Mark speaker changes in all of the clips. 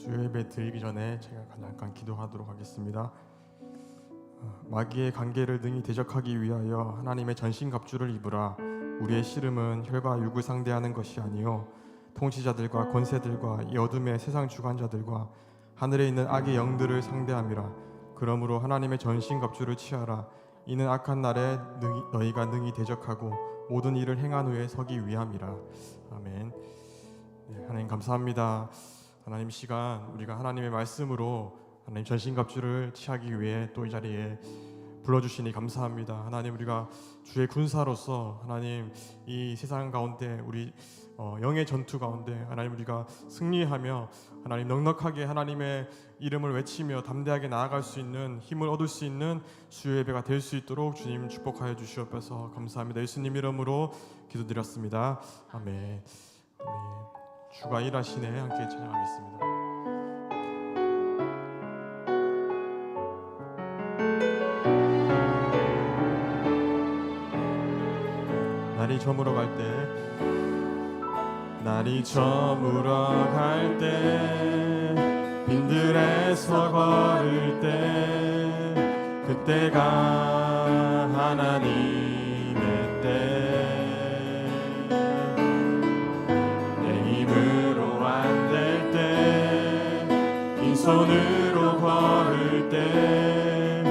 Speaker 1: 수요예배 드리기 전에 제가 잠깐 기도하도록 하겠습니다. 마귀의 관계를 능히 대적하기 위하여 하나님의 전신갑주를 입으라. 우리의 씨름은 혈과 육을 상대하는 것이 아니요 통치자들과 권세들과 이 어둠의 세상 주관자들과 하늘에 있는 악의 영들을 상대함이라. 그러므로 하나님의 전신갑주를 취하라. 이는 악한 날에 너희가 능히 대적하고 모든 일을 행한 후에 서기 위함이라. 아멘. 네, 하나님 감사합니다. 하나님 시간 우리가 하나님의 말씀으로 하나님 전신갑주를 취하기 위해 또 이 자리에 불러주시니 감사합니다. 하나님 우리가 주의 군사로서 하나님 이 세상 가운데 우리 영의 전투 가운데 하나님 우리가 승리하며 하나님 넉넉하게 하나님의 이름을 외치며 담대하게 나아갈 수 있는 힘을 얻을 수 있는 수요 예배가 될 수 있도록 주님 축복하여 주시옵소서. 감사합니다. 예수님 이름으로 기도드렸습니다. 아멘. 주가 일하시네. 함께 찬양하겠습니다. 날이 저물어 갈 때, 날이 저물어 갈 때, 빈들에서 걸을 때, 그때가 하나님의 때. 손으로 걸을 때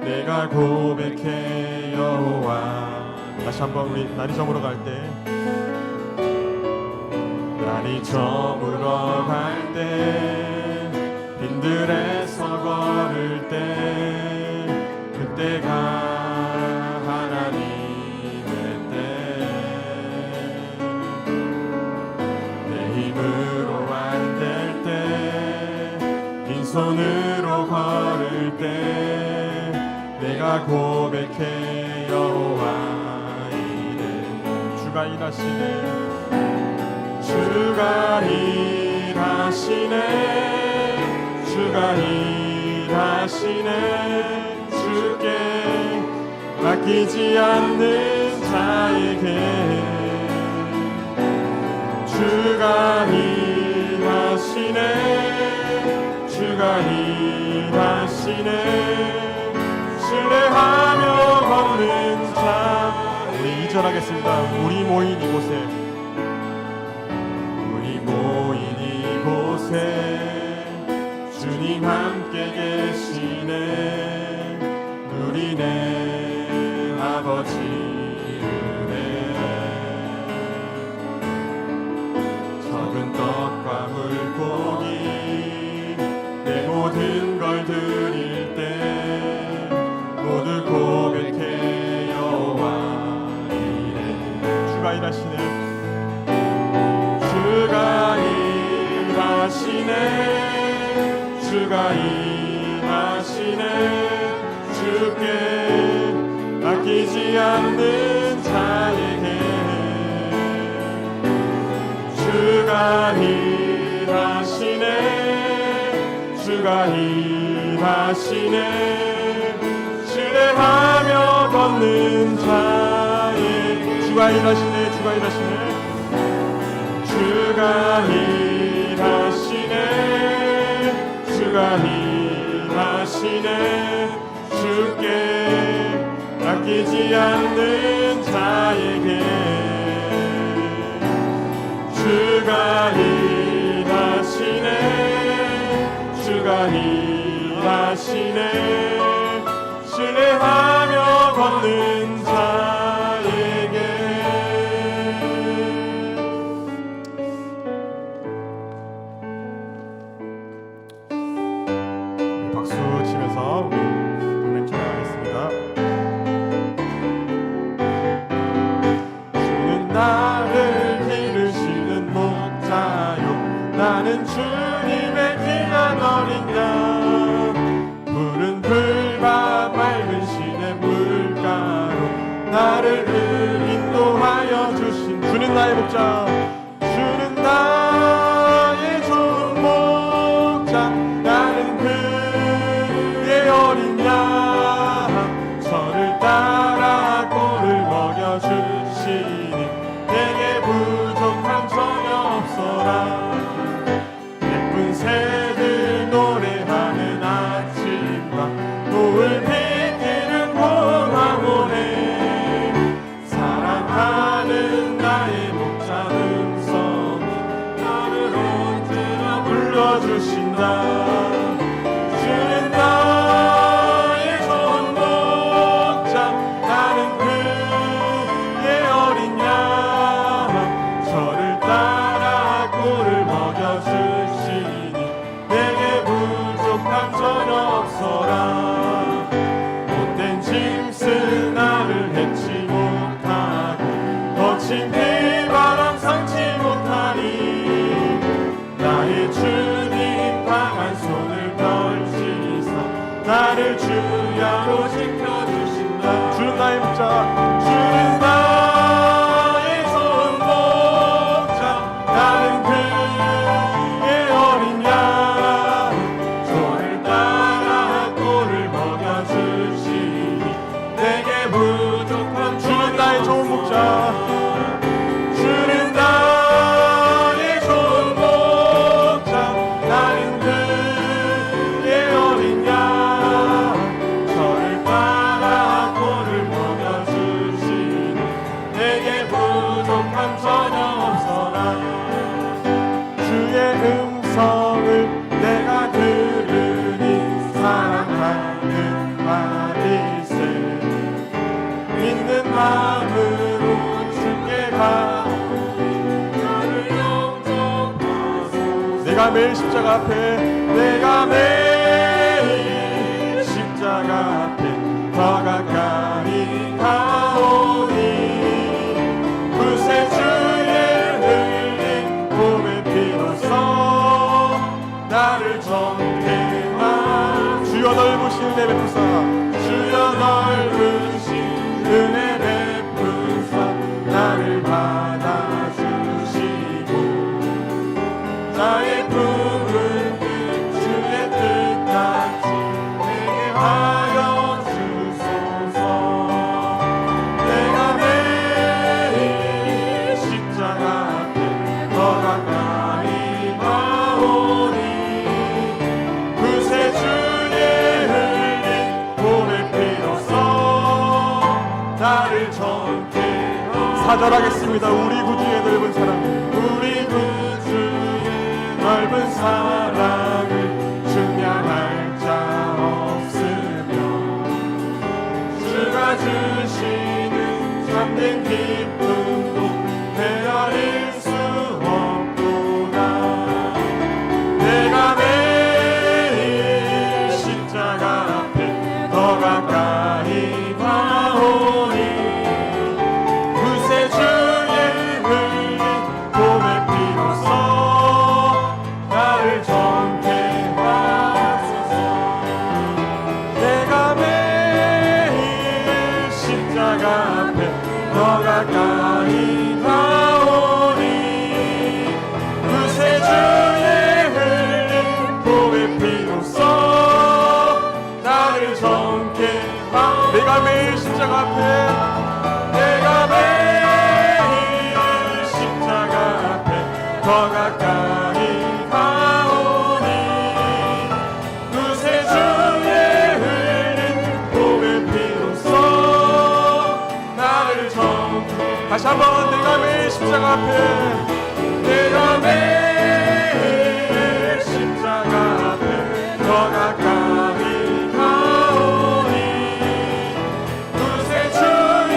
Speaker 1: 내가 고백해 여호와. 다시 한번 우리 날이 저물어 갈 때, 날이 저물어 갈 때, 빈들에서 걸을 때, 그때가 하나님의 때. 내 힘으로 안 될 때, 손으로 걸을 때 내가 고백해 여호와 이래. 주가 일하시네. 주가 일하시네. 주가 일하시네. 주께 맡기지 않는 자에게 주가 일하시네. 주가 일하시네. 신뢰하며 걷는 자. 우리 2절 하겠습니다. 우리 모인 이곳에, 우리 모인 이곳에 주님 함께 계시네. 누리네 아버지 은혜. 적은 떡과 물고기 내 모든 걸 드릴 때 모두 고백해 여호와 이래. 주가 일하시네. 주가 일하시네. 주가 일하시네. 주께 맡기지 않는 자에게 주가 일하시네. 주가 일하시네. 신뢰하며 걷는 자에게 주가 일하시네. 주가 일하시네. 주가 일하시네. 주가 일하시네. 주께 맡기지 않는 자에게 주가 일하시네. 주가 일하시네. 신뢰하며 걷는 자에게. 박수 치면서 우리 노래 찬양하겠습니다. 주는 나를 기르시는 목자요. 나는 주님의 귀한 어린 양. 푸른 풀과 맑은 시내 물가로 나를 인도하여 주신 주는 나의 목자. 주는 나의 좋은 목자. 나는 그의 어린 양. 저를 따라 꼴을 먹여주시니 내게 부족함 전혀 없어라. 예쁜 새들 지켜주신다. 주는 나의 좋은 목자, 나는 그의 어린 양. 저를 따라 꿀을 먹여주시니 내게 부족함 전혀 없어라. 못된 짐승 나를 해치 못하고 거친 비바람 상치 못하니 나의 주님 강한 손을 펼치사 나를 주야로 지켜주신다. 주는 나의 목자, 주는 나의 좋은 목자, 나는 그의 어린 양. 저를 따라 꿀을 먹여주시니 내게 부족한 주는 나의 좋은 목자, 주는 나의 좋은 목자, 나는 그의 어린 양. 저를 따라 꿀을 먹여주시니 내게 부족함 전혀 없어라. 주의 음성을 내가 들으니 사랑하는 말일세. 믿는 마음으로 주께 가오니 나를 영접하소서. 내가 매일 십자가 앞에, 내가 매일 십자가 앞에 더 가까이 가오니 구세주의 흘린 몸의 피로써 나를 정케하. 주여 넓으신 은혜 베푸사, 주여 넓으신 은혜 베푸사 나를 받아주시고 나의 푸른 뜻 주의 뜻같이 내게 하여 주소서. 내가 매일 십자가 앞에 더 가까이 가오니 구세주의 흘린 몸의 피로써 나를 정케. 사절하겠습니다. 우리 구주의 넓은 사랑, 우리 구주의 넓은 사랑을 증명할 자 없으며 주가 주시는 참된 기쁨도 헤아릴 수 없구나. 내가 매일 십자가 앞에 더 가까이 가오니 구세주의 흘린 몸의 피로써 나를 정케 하소서. 내가 매일 십자가 앞에 더 가까이 가오니 구세주의 흘린 몸의 피로써 나를 정케 하소서. 내가 매일 십자가 앞에, 내가 매일 십자가 앞에 더 가까이 가오니 구세주의 흘린 몸의 피로써 나를 정케. 다시 한번 내가 매일 십자가 앞에, 내가 매일 십자가 앞에 더 가까이 가오니 구세주의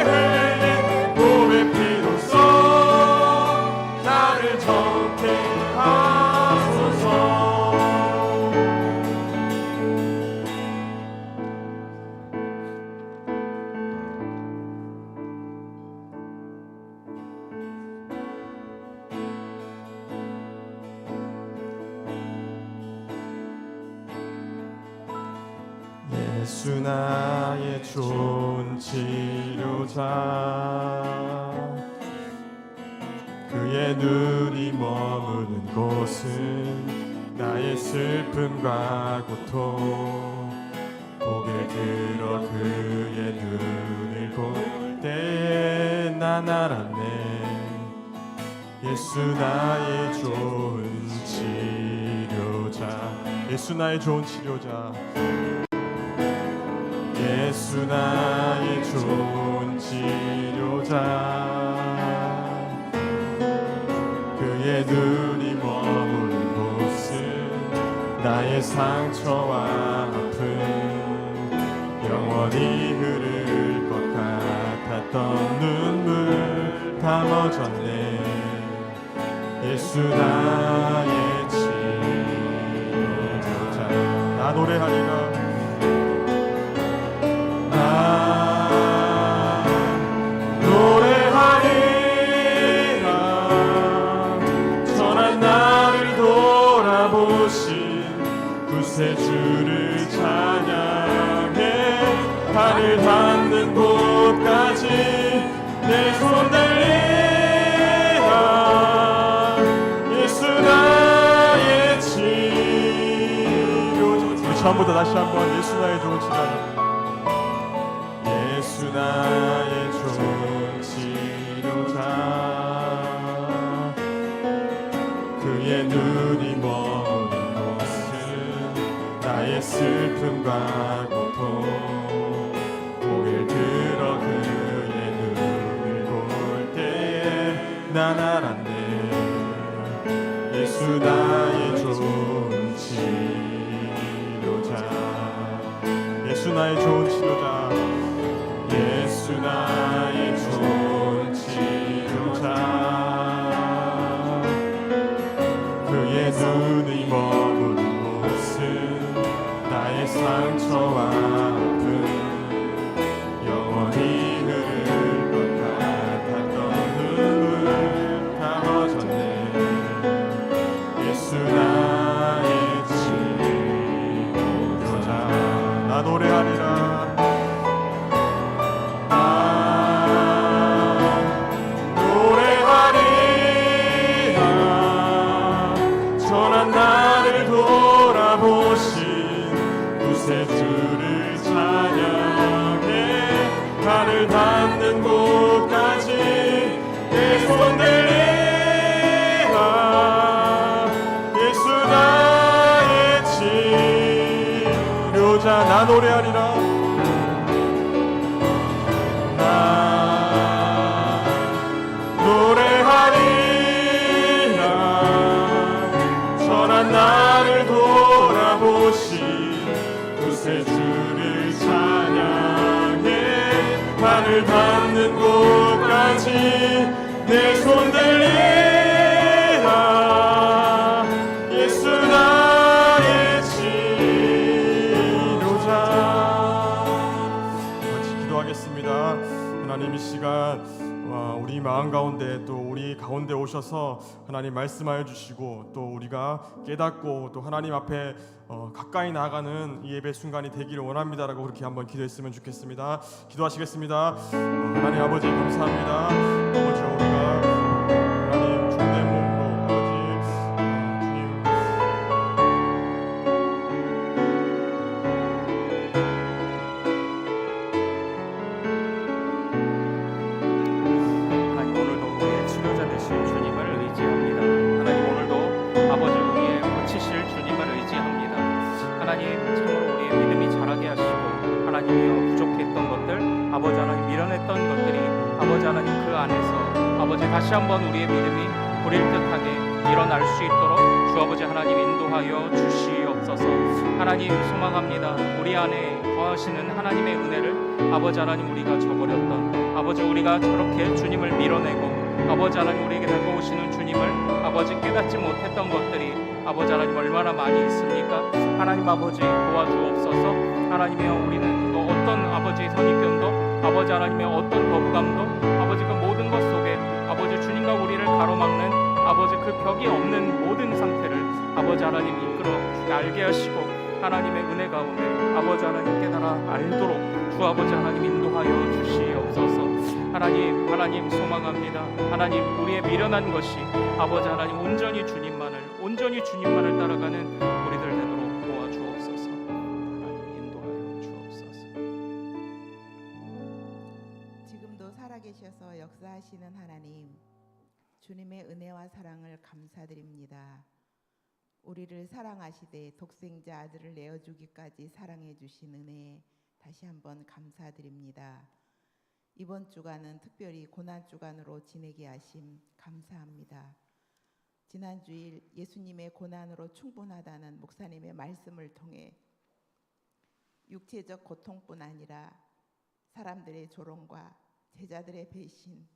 Speaker 1: 흘린 몸의 피로써 나를 정케 하소서. 예수 나의 좋은 치료자, 그의 눈이 머무는 곳은 나의 슬픔과 고통. 고개를 들어 그의 눈을 볼 때에 난 알았네. 예수 나의 좋은 치료자, 예수 나의 좋은 치료자, 예수 나의 좋은 치료자. 그의 눈이 머무는 곳은 나의 상처와 아픔 영원히 흐를 것 같았던 눈물 다 멎었네. 예수 나의 치료자. 나 노래하리라. 나 노래하리라. 선한 나를 돌아보신 구세주를 찬양해. 발을 닿는 곳까지 내 손 들리라. 예수 나의 치료자. 우리 처음부터 다시 한번 예수 나의 좋은 치료자. 예수 나의 좋은 치료자. 그의 눈이 머무는 곳은 나의 슬픔과 고통. 고개를 들어 그의 눈을 볼 때에 난 알았네. 예수 나의 좋은 치료자. 예수 나의 좋은 치료자. 예수 나의 좋은 치료자. 그의 눈이 머무는 곳은 나의 상처와 아픔 영원히 흐를 것 같았던 눈물 다 멎었네. 예수 나의 치료자. 나 노래하리라. 구세주를 찬양해. 발을 닿는 곳까지 내 손 들리라. 예수 나의 치료자. 나 노래하리라. 나 노래하리라. 선한 나를 돌아보시 구세주를 찬양해. 발을 닿는 곳까지 내 손 들리라. 예수 나의 치료자. 같이 기도하겠습니다. 하나님, 이 시간 우리 마음 가운데 또 우리 가운데 오셔서 하나님 말씀하여 주시고 또 우리가 깨닫고 또 하나님 앞에 가까이 나아가는 이 예배 순간이 되기를 원합니다라고 그렇게 한번 기도했으면 좋겠습니다. 기도하시겠습니다. 하나님 아버지 감사합니다. 아버지 우리가 하나님 주님의 몸으로 아버지 주님
Speaker 2: 하나님 오늘도 우리의 치료자 되신 주님을 의지합니다. 하나님 오늘도 아버지 우리의 고치실 주님을 의지합니다. 하나님 참으로 우리의 믿음이 자라게 하시고 하나님이여 부족했던 것들 아버지 하나님 밀어냈던 것들이 아버지 하나님 그 안에서 아버지 다시 한번 우리의 믿음이 불일 듯하게 일어날 수 있도록 주 아버지 하나님 인도하여 주시옵소서. 하나님 소망합니다. 우리 안에 거하시는 하나님의 은혜를 아버지 하나님 우리가 저버렸던 아버지 우리가 저렇게 주님을 밀어내고 아버지 하나님 우리에게 다가오시는 주님을 아버지 깨닫지 못했던 것들이 아버지 하나님 얼마나 많이 있습니까? 하나님 아버지 도와주옵소서. 하나님이여 우리는 어떤 아버지 선입견도 아버지 하나님의 어떤 거부감도 아버지 그 모든 것 속에 아버지 주님과 우리를 가로막는 아버지 그 벽이 없는 모든 상태를 아버지 하나님 이끌어 알게 하시고 하나님의 은혜 가운데 아버지 하나님 깨달아 알도록 주 아버지 하나님 인도하여 주시옵소서. 하나님 소망합니다. 하나님 우리의 미련한 것이 아버지 하나님 온전히 주님만을 따라가는 우리들 되도록 도와주옵소서. 하나님 인도하여 주옵소서.
Speaker 3: 지금도 살아계셔서 역사하시는 하나님, 주님의 은혜와 사랑을 감사드립니다. 우리를 사랑하시되 독생자 아들을 내어주기까지 사랑해 주신 은혜 다시 한번 감사드립니다. 이번 주간은 특별히 고난 주간으로 지내게 하심 감사합니다. 지난 주일 예수님의 고난으로 충분하다는 목사님의 말씀을 통해 육체적 고통뿐 아니라 사람들의 조롱과 제자들의 배신,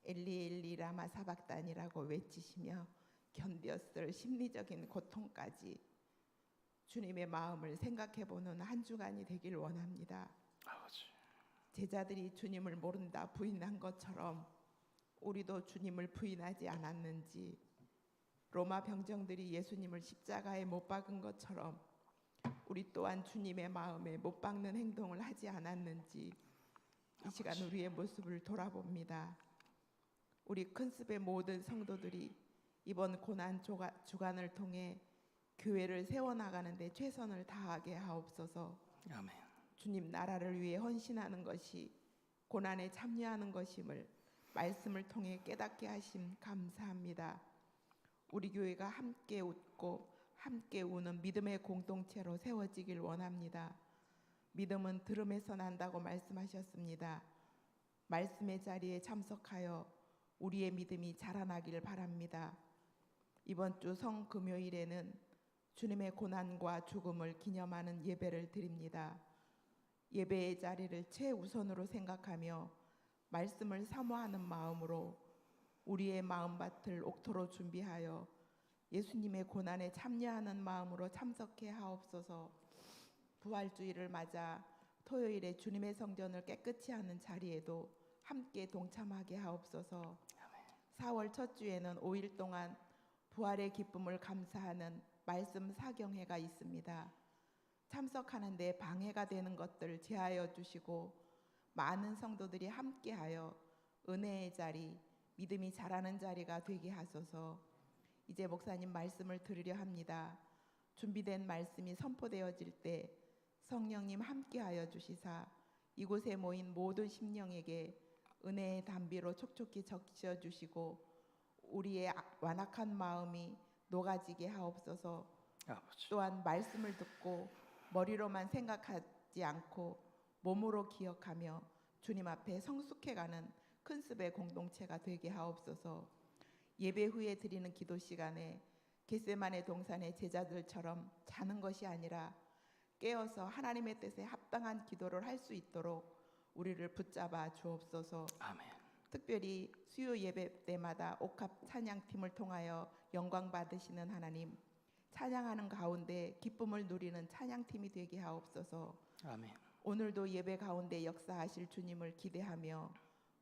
Speaker 3: 엘리 엘리 라마 사박단이라고 외치시며 견뎠을 심리적인 고통까지 주님의 마음을 생각해보는 한 주간이 되길 원합니다.
Speaker 2: 아버지.
Speaker 3: 제자들이 주님을 모른다 부인한 것처럼 우리도 주님을 부인하지 않았는지, 로마 병정들이 예수님을 십자가에 못 박은 것처럼 우리 또한 주님의 마음에 못 박는 행동을 하지 않았는지 이 시간 우리의 모습을 돌아봅니다. 우리 큰습의 모든 성도들이 이번 고난 주간을 통해 교회를 세워나가는데 최선을 다하게 하옵소서.
Speaker 2: 아멘.
Speaker 3: 주님 나라를 위해 헌신하는 것이 고난에 참여하는 것임을 말씀을 통해 깨닫게 하심 감사합니다. 우리 교회가 함께 웃고 함께 우는 믿음의 공동체로 세워지길 원합니다. 믿음은 들음에서 난다고 말씀하셨습니다. 말씀의 자리에 참석하여 우리의 믿음이 자라나길 바랍니다. 이번 주 성금요일에는 주님의 고난과 죽음을 기념하는 예배를 드립니다. 예배의 자리를 최우선으로 생각하며 말씀을 사모하는 마음으로 우리의 마음밭을 옥토로 준비하여 예수님의 고난에 참여하는 마음으로 참석해 하옵소서. 부활주일을 맞아 토요일에 주님의 성전을 깨끗이 하는 자리에도 함께 동참하게 하옵소서. 4월 첫 주에는 5일 동안 부활의 기쁨을 감사하는 말씀 사경회가 있습니다. 참석하는 데 방해가 되는 것들 제하여 주시고 많은 성도들이 함께하여 은혜의 자리, 믿음이 자라는 자리가 되게 하소서. 이제 목사님 말씀을 들으려 합니다. 준비된 말씀이 선포되어질 때 성령님 함께하여 주시사 이곳에 모인 모든 심령에게 은혜의 담비로 촉촉히 적셔 주시고 우리의 완악한 마음이 녹아지게 하옵소서.
Speaker 2: 아버지.
Speaker 3: 또한 말씀을 듣고 머리로만 생각하지 않고 몸으로 기억하며 주님 앞에 성숙해가는 큰습의 공동체가 되게 하옵소서. 예배 후에 드리는 기도 시간에 겟세마네 동산의 제자들처럼 자는 것이 아니라 깨어서 하나님의 뜻에 합당한 기도를 할 수 있도록 우리를 붙잡아 주옵소서.
Speaker 2: 아멘.
Speaker 3: 특별히 수요 예배 때마다 옥합 찬양팀을 통하여 영광 받으시는 하나님, 찬양하는 가운데 기쁨을 누리는 찬양팀이 되게 하옵소서.
Speaker 2: 아멘.
Speaker 3: 오늘도 예배 가운데 역사하실 주님을 기대하며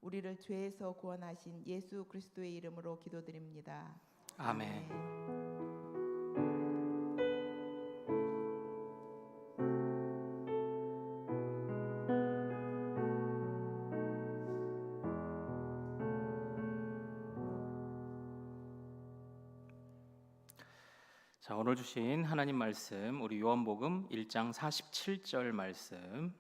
Speaker 3: 우리를 죄에서 구원하신 예수 그리스도의 이름으로 기도드립니다.
Speaker 2: 아멘. 자, 오늘 주신 하나님 말씀, 우리 요한복음 1장 47절 말씀,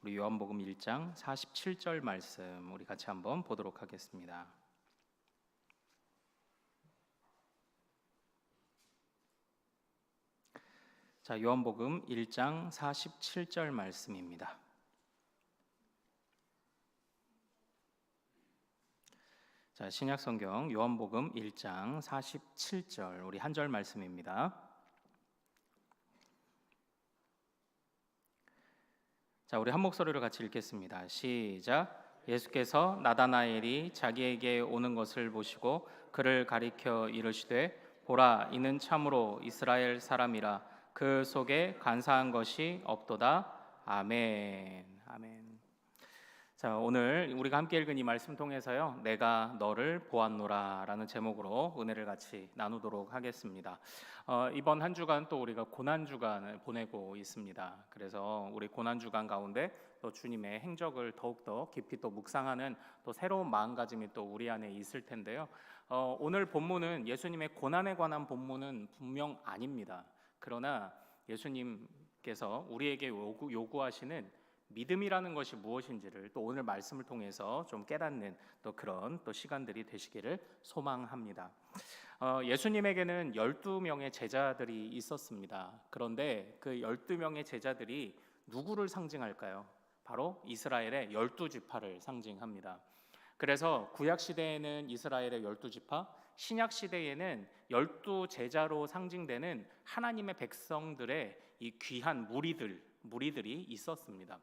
Speaker 2: 우리 요한복음 1장 47절 말씀 우리 같이 한번 보도록 하겠습니다. 자, 요한복음 1장 47절 말씀입니다. 자, 신약성경 요한복음 1장 47절 우리 한 절 말씀입니다. 자, 우리 한 목소리로 같이 읽겠습니다. 시작. 예수께서 나다나엘이 자기에게 오는 것을 보시고 그를 가리켜 이르시되 보라, 이는 참으로 이스라엘 사람이라 그 속에 간사한 것이 없도다. 아멘. 아멘. 자, 오늘 우리가 함께 읽은 이 말씀 통해서요, 내가 너를 보았노라 라는 제목으로 은혜를 같이 나누도록 하겠습니다. 이번 한 주간 또 우리가 고난주간을 보내고 있습니다. 그래서 우리 고난주간 가운데 또 주님의 행적을 더욱더 깊이 또 묵상하는 또 새로운 마음가짐이 또 우리 안에 있을 텐데요. 오늘 본문은 예수님의 고난에 관한 본문은 분명 아닙니다. 그러나 예수님께서 우리에게 요구하시는 믿음이라는 것이 무엇인지를 또 오늘 말씀을 통해서 좀 깨닫는 또 그런 또 시간들이 되시기를 소망합니다. 예수님에게는 12명의 제자들이 있었습니다. 그런데 그 12명의 제자들이 누구를 상징할까요? 바로 이스라엘의 12지파를 상징합니다. 그래서 구약 시대에는 이스라엘의 12지파, 신약 시대에는 12제자로 상징되는 하나님의 백성들의 이 귀한 무리들이 있었습니다.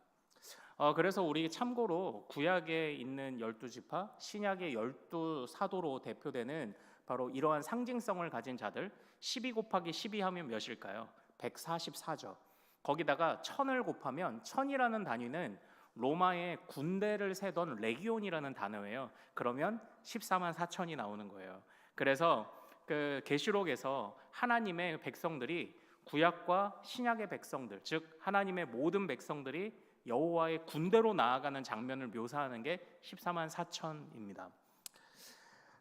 Speaker 2: 그래서 우리 참고로 구약에 있는 12지파, 신약의 12사도로 대표되는 바로 이러한 상징성을 가진 자들, 12 곱하기 12 하면 몇일까요? 144죠. 거기다가 1000을 곱하면 1000이라는 단위는 로마의 군대를 세던 레기온이라는 단어예요. 그러면 14만 4천이 나오는 거예요. 그래서 그 계시록에서 하나님의 백성들이 구약과 신약의 백성들, 즉 하나님의 모든 백성들이 여호와의 군대로 나아가는 장면을 묘사하는 게 14만 4천입니다.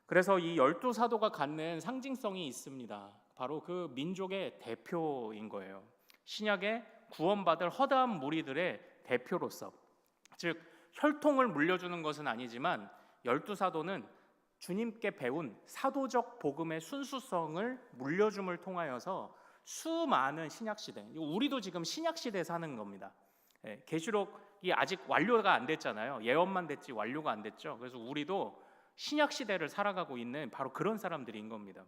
Speaker 2: 그래서 이 12사도가 갖는 상징성이 있습니다. 바로 그 민족의 대표인 거예요. 신약의 구원받을 허다한 무리들의 대표로서, 즉 혈통을 물려주는 것은 아니지만 12사도는 주님께 배운 사도적 복음의 순수성을 물려줌을 통하여서 수많은 신약시대, 우리도 지금 신약시대에 사는 겁니다. 계시록이 아직 완료가 안 됐잖아요. 예언만 됐지 완료가 안 됐죠. 그래서 우리도 신약시대를 살아가고 있는 바로 그런 사람들인 겁니다.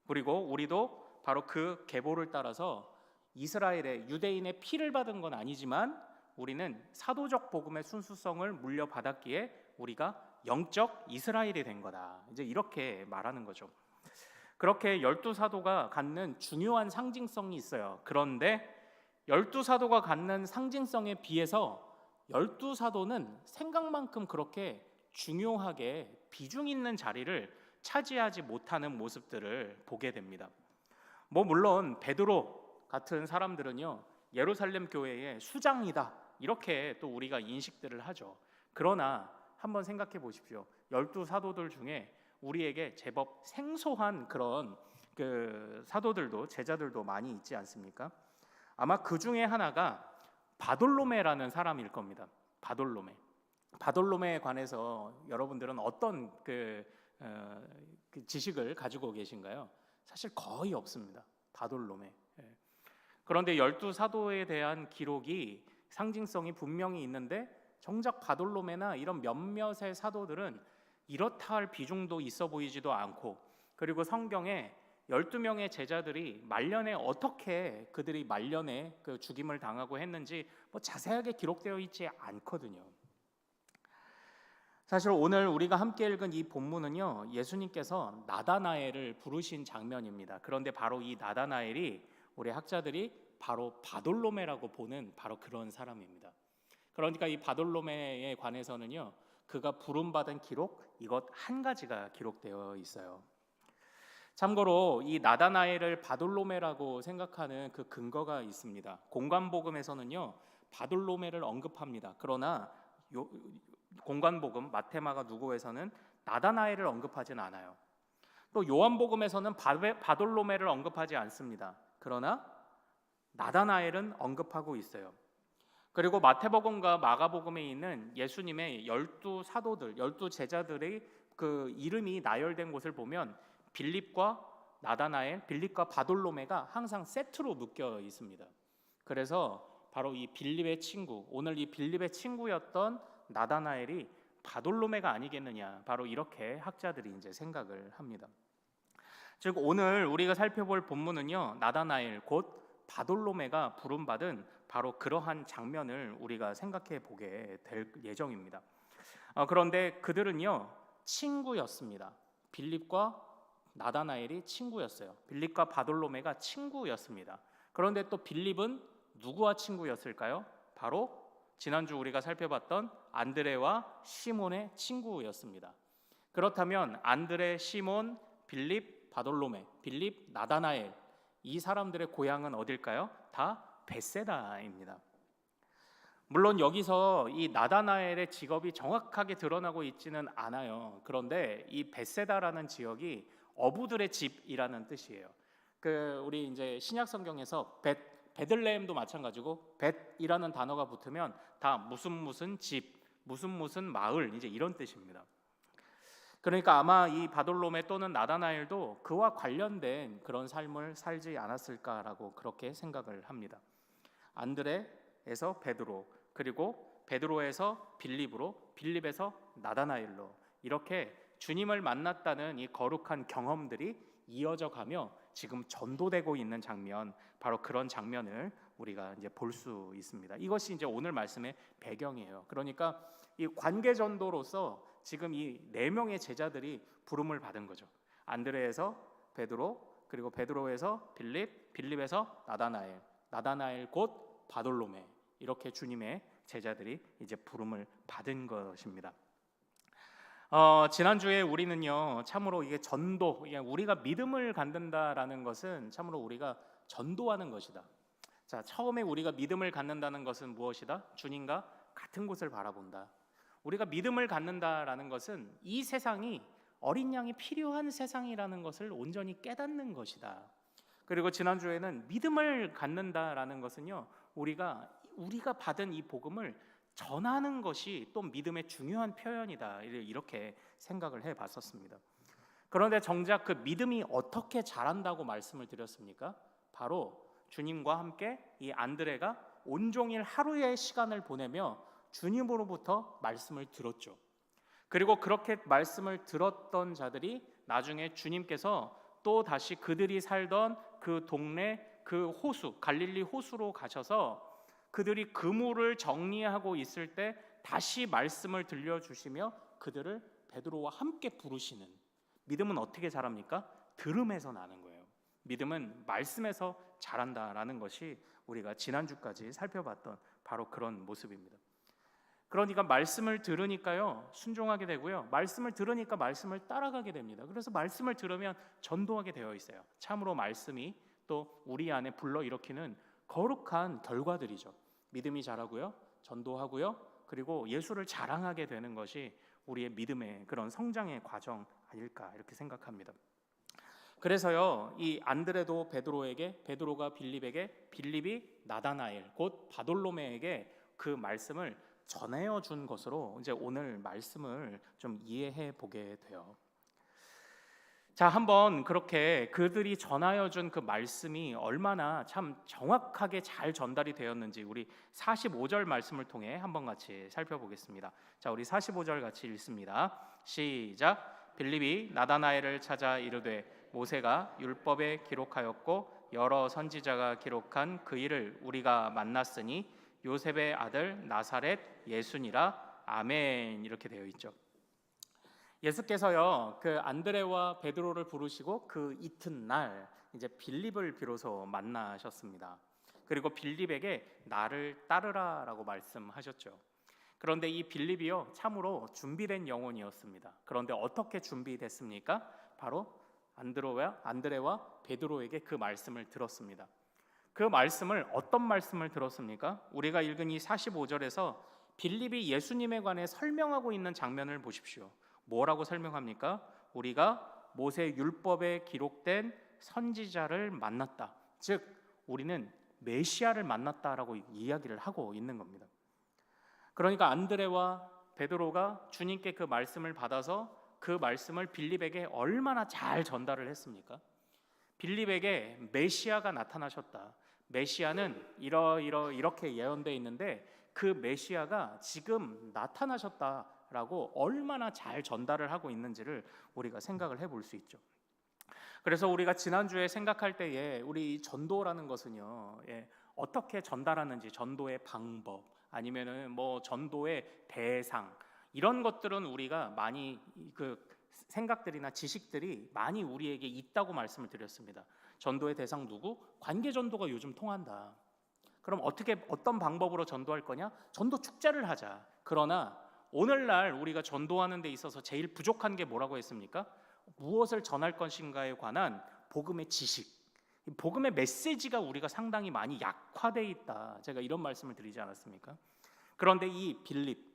Speaker 2: 그리고 우리도 바로 그 계보를 따라서 이스라엘의 유대인의 피를 받은 건 아니지만 우리는 사도적 복음의 순수성을 물려받았기에 우리가 영적 이스라엘이 된 거다. 이제 이렇게 말하는 거죠. 그렇게 12사도가 갖는 중요한 상징성이 있어요. 그런데 12사도가 갖는 상징성에 비해서 12사도는 생각만큼 그렇게 중요하게 비중 있는 자리를 차지하지 못하는 모습들을 보게 됩니다. 물론 베드로 같은 사람들은요, 예루살렘 교회의 수장이다, 이렇게 또 우리가 인식들을 하죠. 그러나 한번 생각해 보십시오. 12사도들 중에 우리에게 제법 생소한 그런 그 사도들도, 제자들도 많이 있지 않습니까? 아마 그 중에 하나가 바돌로메라는 사람일 겁니다. 바돌로메에 관해서 여러분들은 어떤 그 지식을 가지고 계신가요? 사실 거의 없습니다. 바돌로메. 그런데 12사도에 대한 기록이 상징성이 분명히 있는데 정작 바돌로메나 이런 몇몇의 사도들은 이렇다 할 비중도 있어 보이지도 않고, 그리고 성경에 12명의 제자들이 말년에 어떻게 그들이 말년에 그 죽임을 당하고 했는지 자세하게 기록되어 있지 않거든요. 사실 오늘 우리가 함께 읽은 이 본문은요, 예수님께서 나다나엘을 부르신 장면입니다. 그런데 바로 이 나다나엘이 우리 학자들이 바로 바돌로메라고 보는 바로 그런 사람입니다. 그러니까 이 바돌로메에 관해서는요, 그가 부름받은 기록 이것 한 가지가 기록되어 있어요. 참고로 이 나다나엘을 바돌로메라고 생각하는 그 근거가 있습니다. 공관복음에서는요, 바돌로메를 언급합니다. 그러나 공관복음 마테마가 누구에서는 나다나엘을 언급하진 않아요. 또 요한복음에서는 바돌로메를 언급하지 않습니다. 그러나 나다나엘은 언급하고 있어요. 그리고 마태복음과 마가복음에 있는 예수님의 12사도들, 12제자들의 그 이름이 나열된 곳을 보면 빌립과 나다나엘, 빌립과 바돌로메가 항상 세트로 묶여 있습니다. 그래서 바로 이 빌립의 친구, 오늘 이 빌립의 친구였던 나다나엘이 바돌로메가 아니겠느냐, 바로 이렇게 학자들이 이제 생각을 합니다. 즉 오늘 우리가 살펴볼 본문은요, 나다나엘 곧 바돌로메가 부름받은 바로 그러한 장면을 우리가 생각해 보게 될 예정입니다. 그런데 그들은요, 친구였습니다. 빌립과 나다나엘이 친구였어요. 빌립과 바돌로메가 친구였습니다. 그런데 또 빌립은 누구와 친구였을까요? 바로 지난주 우리가 살펴봤던 안드레와 시몬의 친구였습니다. 그렇다면 안드레, 시몬, 빌립, 바돌로메, 빌립, 나다나엘, 이 사람들의 고향은 어딜까요? 다 벳세다입니다. 물론 여기서 이 나다나엘의 직업이 정확하게 드러나고 있지는 않아요. 그런데 이 벳세다라는 지역이 어부들의 집이라는 뜻이에요. 우리 이제 신약 성경에서 베들레헴도 마찬가지고 벳이라는 단어가 붙으면 다 무슨 집, 무슨 마을, 이제 이런 뜻입니다. 그러니까 아마 이 바돌로메 또는 나다나엘도 그와 관련된 그런 삶을 살지 않았을까라고 그렇게 생각을 합니다. 안드레에서 베드로, 그리고 베드로에서 빌립으로, 빌립에서 나다나엘로 이렇게 주님을 만났다는 이 거룩한 경험들이 이어져 가며 지금 전도되고 있는 장면, 바로 그런 장면을 우리가 이제 볼 수 있습니다. 이것이 이제 오늘 말씀의 배경이에요. 그러니까 이 관계 전도로서 지금 이 네 명의 제자들이 부름을 받은 거죠. 안드레에서 베드로, 그리고 베드로에서 빌립, 빌립에서 나다나엘, 나다나엘 곧 바돌로메, 이렇게 주님의 제자들이 이제 부름을 받은 것입니다. 지난주에 우리는요, 참으로 이게 전도, 우리가 믿음을 갖는다라는 것은 참으로 우리가 전도하는 것이다. 자, 처음에 우리가 믿음을 갖는다는 것은 무엇이다? 주님과 같은 곳을 바라본다. 우리가 믿음을 갖는다라는 것은 이 세상이 어린 양이 필요한 세상이라는 것을 온전히 깨닫는 것이다. 그리고 지난주에는 믿음을 갖는다라는 것은요, 우리가 받은 이 복음을 전하는 것이 또 믿음의 중요한 표현이다, 이렇게 생각을 해봤었습니다. 그런데 정작 그 믿음이 어떻게 자란다고 말씀을 드렸습니까? 바로 주님과 함께 이 안드레가 온종일 하루의 시간을 보내며 주님으로부터 말씀을 들었죠. 그리고 그렇게 말씀을 들었던 자들이 나중에 주님께서 또 다시 그들이 살던 그 동네, 그 호수, 갈릴리 호수로 가셔서 그들이 그물을 정리하고 있을 때 다시 말씀을 들려주시며 그들을 베드로와 함께 부르시는, 믿음은 어떻게 자랍니까? 들음에서 나는 거예요. 믿음은 말씀에서 자란다라는 것이 우리가 지난주까지 살펴봤던 바로 그런 모습입니다. 그러니까 말씀을 들으니까요, 순종하게 되고요, 말씀을 들으니까 말씀을 따라가게 됩니다. 그래서 말씀을 들으면 전도하게 되어 있어요. 참으로 말씀이 또 우리 안에 불러일으키는 거룩한 결과들이죠. 믿음이 자라고요, 전도하고요, 그리고 예수를 자랑하게 되는 것이 우리의 믿음의 그런 성장의 과정 아닐까, 이렇게 생각합니다. 그래서요, 이 안드레도 베드로에게, 베드로가 빌립에게, 빌립이 나다나엘 곧 바돌로메에게 그 말씀을 전해어 준 것으로 이제 오늘 말씀을 좀 이해해 보게 돼요. 자, 한번 그렇게 그들이 전하여 준 그 말씀이 얼마나 참 정확하게 잘 전달이 되었는지 우리 45절 말씀을 통해 한번 같이 살펴보겠습니다. 자, 우리 45절 같이 읽습니다. 시작. 빌립이 나다나엘을 찾아 이르되 모세가 율법에 기록하였고 여러 선지자가 기록한 그 일을 우리가 만났으니 요셉의 아들 나사렛 예수니라. 아멘. 이렇게 되어 있죠. 예수께서요, 그 안드레와 베드로를 부르시고 그 이튿날 이제 빌립을 비로소 만나셨습니다. 그리고 빌립에게 나를 따르라라고 말씀하셨죠. 그런데 이 빌립이요, 참으로 준비된 영혼이었습니다. 그런데 어떻게 준비됐습니까? 바로 안드레와 베드로에게 그 말씀을 들었습니다. 그 말씀을, 어떤 말씀을 들었습니까? 우리가 읽은 이 45절에서 빌립이 예수님에 관해 설명하고 있는 장면을 보십시오. 뭐라고 설명합니까? 우리가 모세 율법에 기록된 선지자를 만났다. 즉 우리는 메시아를 만났다라고 이야기를 하고 있는 겁니다. 그러니까 안드레와 베드로가 주님께 그 말씀을 받아서 그 말씀을 빌립에게 얼마나 잘 전달을 했습니까? 빌립에게 메시아가 나타나셨다. 메시아는 이렇게 예언되어 있는데 그 메시아가 지금 나타나셨다라고 얼마나 잘 전달을 하고 있는지를 우리가 생각을 해볼 수 있죠. 그래서 우리가 지난주에 생각할 때에 우리 전도라는 것은요, 어떻게 전달하는지, 전도의 방법, 아니면은 뭐 전도의 대상, 이런 것들은 우리가 많이 그 생각들이나 지식들이 많이 우리에게 있다고 말씀을 드렸습니다. 전도의 대상 누구? 관계 전도가 요즘 통한다. 그럼 어떤 방법으로 전도할 거냐? 전도 축제를 하자. 그러나 오늘날 우리가 전도하는 데 있어서 제일 부족한 게 뭐라고 했습니까? 무엇을 전할 것인가에 관한 복음의 지식, 복음의 메시지가 우리가 상당히 많이 약화되어 있다. 제가 이런 말씀을 드리지 않았습니까? 그런데 이 빌립,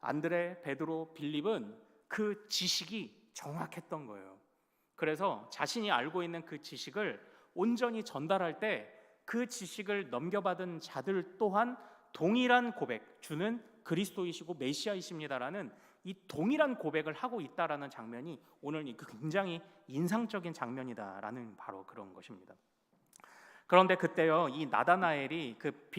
Speaker 2: 안드레, 베드로, 빌립은 그 지식이 정확했던 거예요. 그래서 자신이 알고 있는 그 지식을 온전히 전달할 때 그 지식을 넘겨받은 자들 또한 동일한 고백, 주는 그리스도이시고 메시아이십니다라는 이 동일한 고백을 하고 있다라는 장면이 오늘 굉장히 인상적인 장면이다라는 바로 그런 것입니다. 그런데 그때요, 이 나다나엘이 그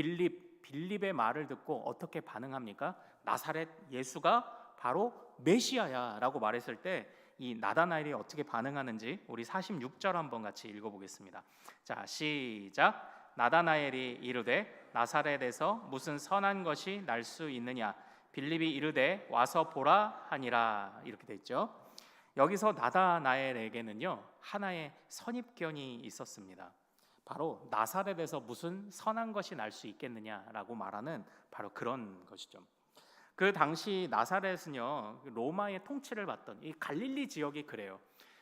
Speaker 2: 빌립의 말을 듣고 어떻게 반응합니까? 나사렛 예수가 바로 메시아야라고 말했을 때 이 나다나엘이 어떻게 반응하는지 우리 46절 한번 같이 읽어보겠습니다. 자, 시작. 나다나엘이 이르되 나사렛에서 무슨 선한 것이 날 수 있느냐? 빌립이 이르되 와서 보라 하니라. 이렇게 돼 있죠. 여기서 나다나엘에게는요 하나의 선입견이 있었습니다. 바로 나사렛에서 무슨 선한 것이 날 수 있겠느냐라고 말하는 바로 그런 것이죠. 그 당시 나사렛은요 로마의 통치를 받던 이 갈릴리 지역이 그래요.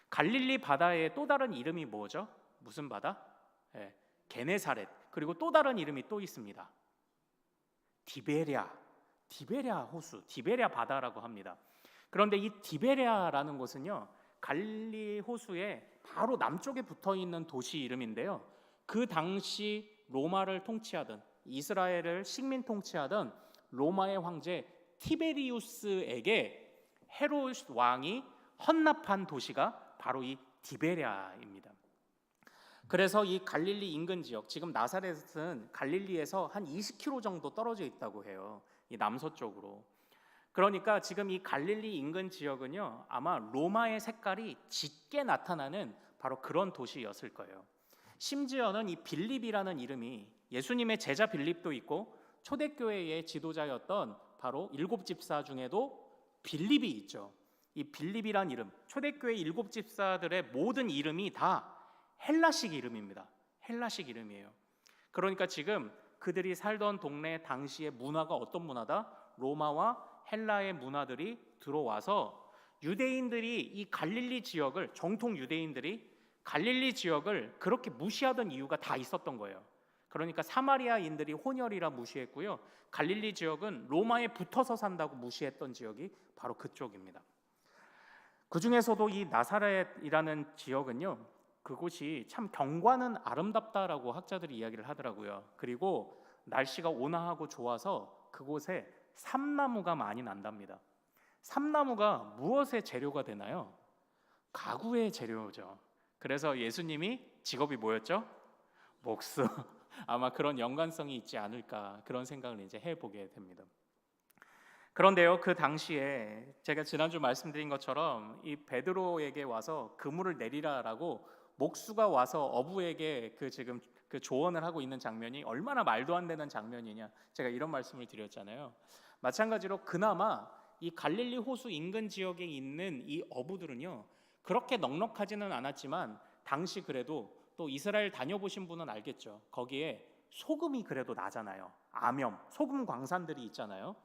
Speaker 2: 갈릴리 바다의 또 다른 이름이 뭐죠? 무슨 바다? 게네사렛. 그리고 또 다른 이름이 또 있습니다. 디베랴 호수, 디베랴 바다라고 합니다. 그런데 이 디베랴라는 곳은요 갈릴리 호수의 바로 남쪽에 붙어 있는 도시 이름인데요. 그 당시 로마를 통치하던 이스라엘을 식민 통치하던 로마의 황제 티베리우스에게 헤롯 왕이 헌납한 도시가 바로 이 디베랴입니다. 그래서 이 갈릴리 인근 지역, 지금 나사렛은 갈릴리에서 한 20km 정도 떨어져 있다고 해요. 이 남서쪽으로. 그러니까 지금 이 갈릴리 인근 지역은요 아마 로마의 색깔이 짙게 나타나는 바로 그런 도시였을 거예요. 심지어는 이 빌립이라는 이름이 예수님의 제자 빌립도 있고 초대교회의 지도자였던 바로 7집사 중에도 빌립이 있죠. 이 빌립이란 이름, 초대교회 7집사들의 모든 이름이 다 헬라식 이름입니다. 헬라식 이름이에요. 그러니까 지금 그들이 살던 동네 당시의 문화가 어떤 문화다? 로마와 헬라의 문화들이 들어와서 유대인들이 이 갈릴리 지역을, 정통 유대인들이 갈릴리 지역을 그렇게 무시하던 이유가 다 있었던 거예요. 그러니까 사마리아인들이 혼혈이라 무시했고요. 갈릴리 지역은 로마에 붙어서 산다고 무시했던 지역이 바로 그쪽입니다. 그 중에서도 이 나사렛이라는 지역은요, 그곳이 참 경관은 아름답다라고 학자들이 이야기를 하더라고요. 그리고 날씨가 온화하고 좋아서 그곳에 삼나무가 많이 난답니다. 삼나무가 무엇의 재료가 되나요? 가구의 재료죠. 그래서 예수님이 직업이 뭐였죠? 목수. 아마 그런 연관성이 있지 않을까 그런 생각을 이제 해보게 됩니다. 그런데요, 그 당시에 제가 지난주 말씀드린 것처럼 이 베드로에게 와서 그물을 내리라라고 목수가 와서 어부에게 지금 조언을 하고 있는 장면이 얼마나 말도 안 되는 장면이냐, 제가 이런 말씀을 드렸잖아요. 마찬가지로 그나마 이 갈릴리 호수 인근 지역에 있는 이 어부들은요 그렇게 넉넉하지는 않았지만 당시 그래도 또 이스라엘 다녀보신 분은 알겠죠. 거기에 소금이 그래도 나잖아요. 암염, 소금 광산들이 있잖아요.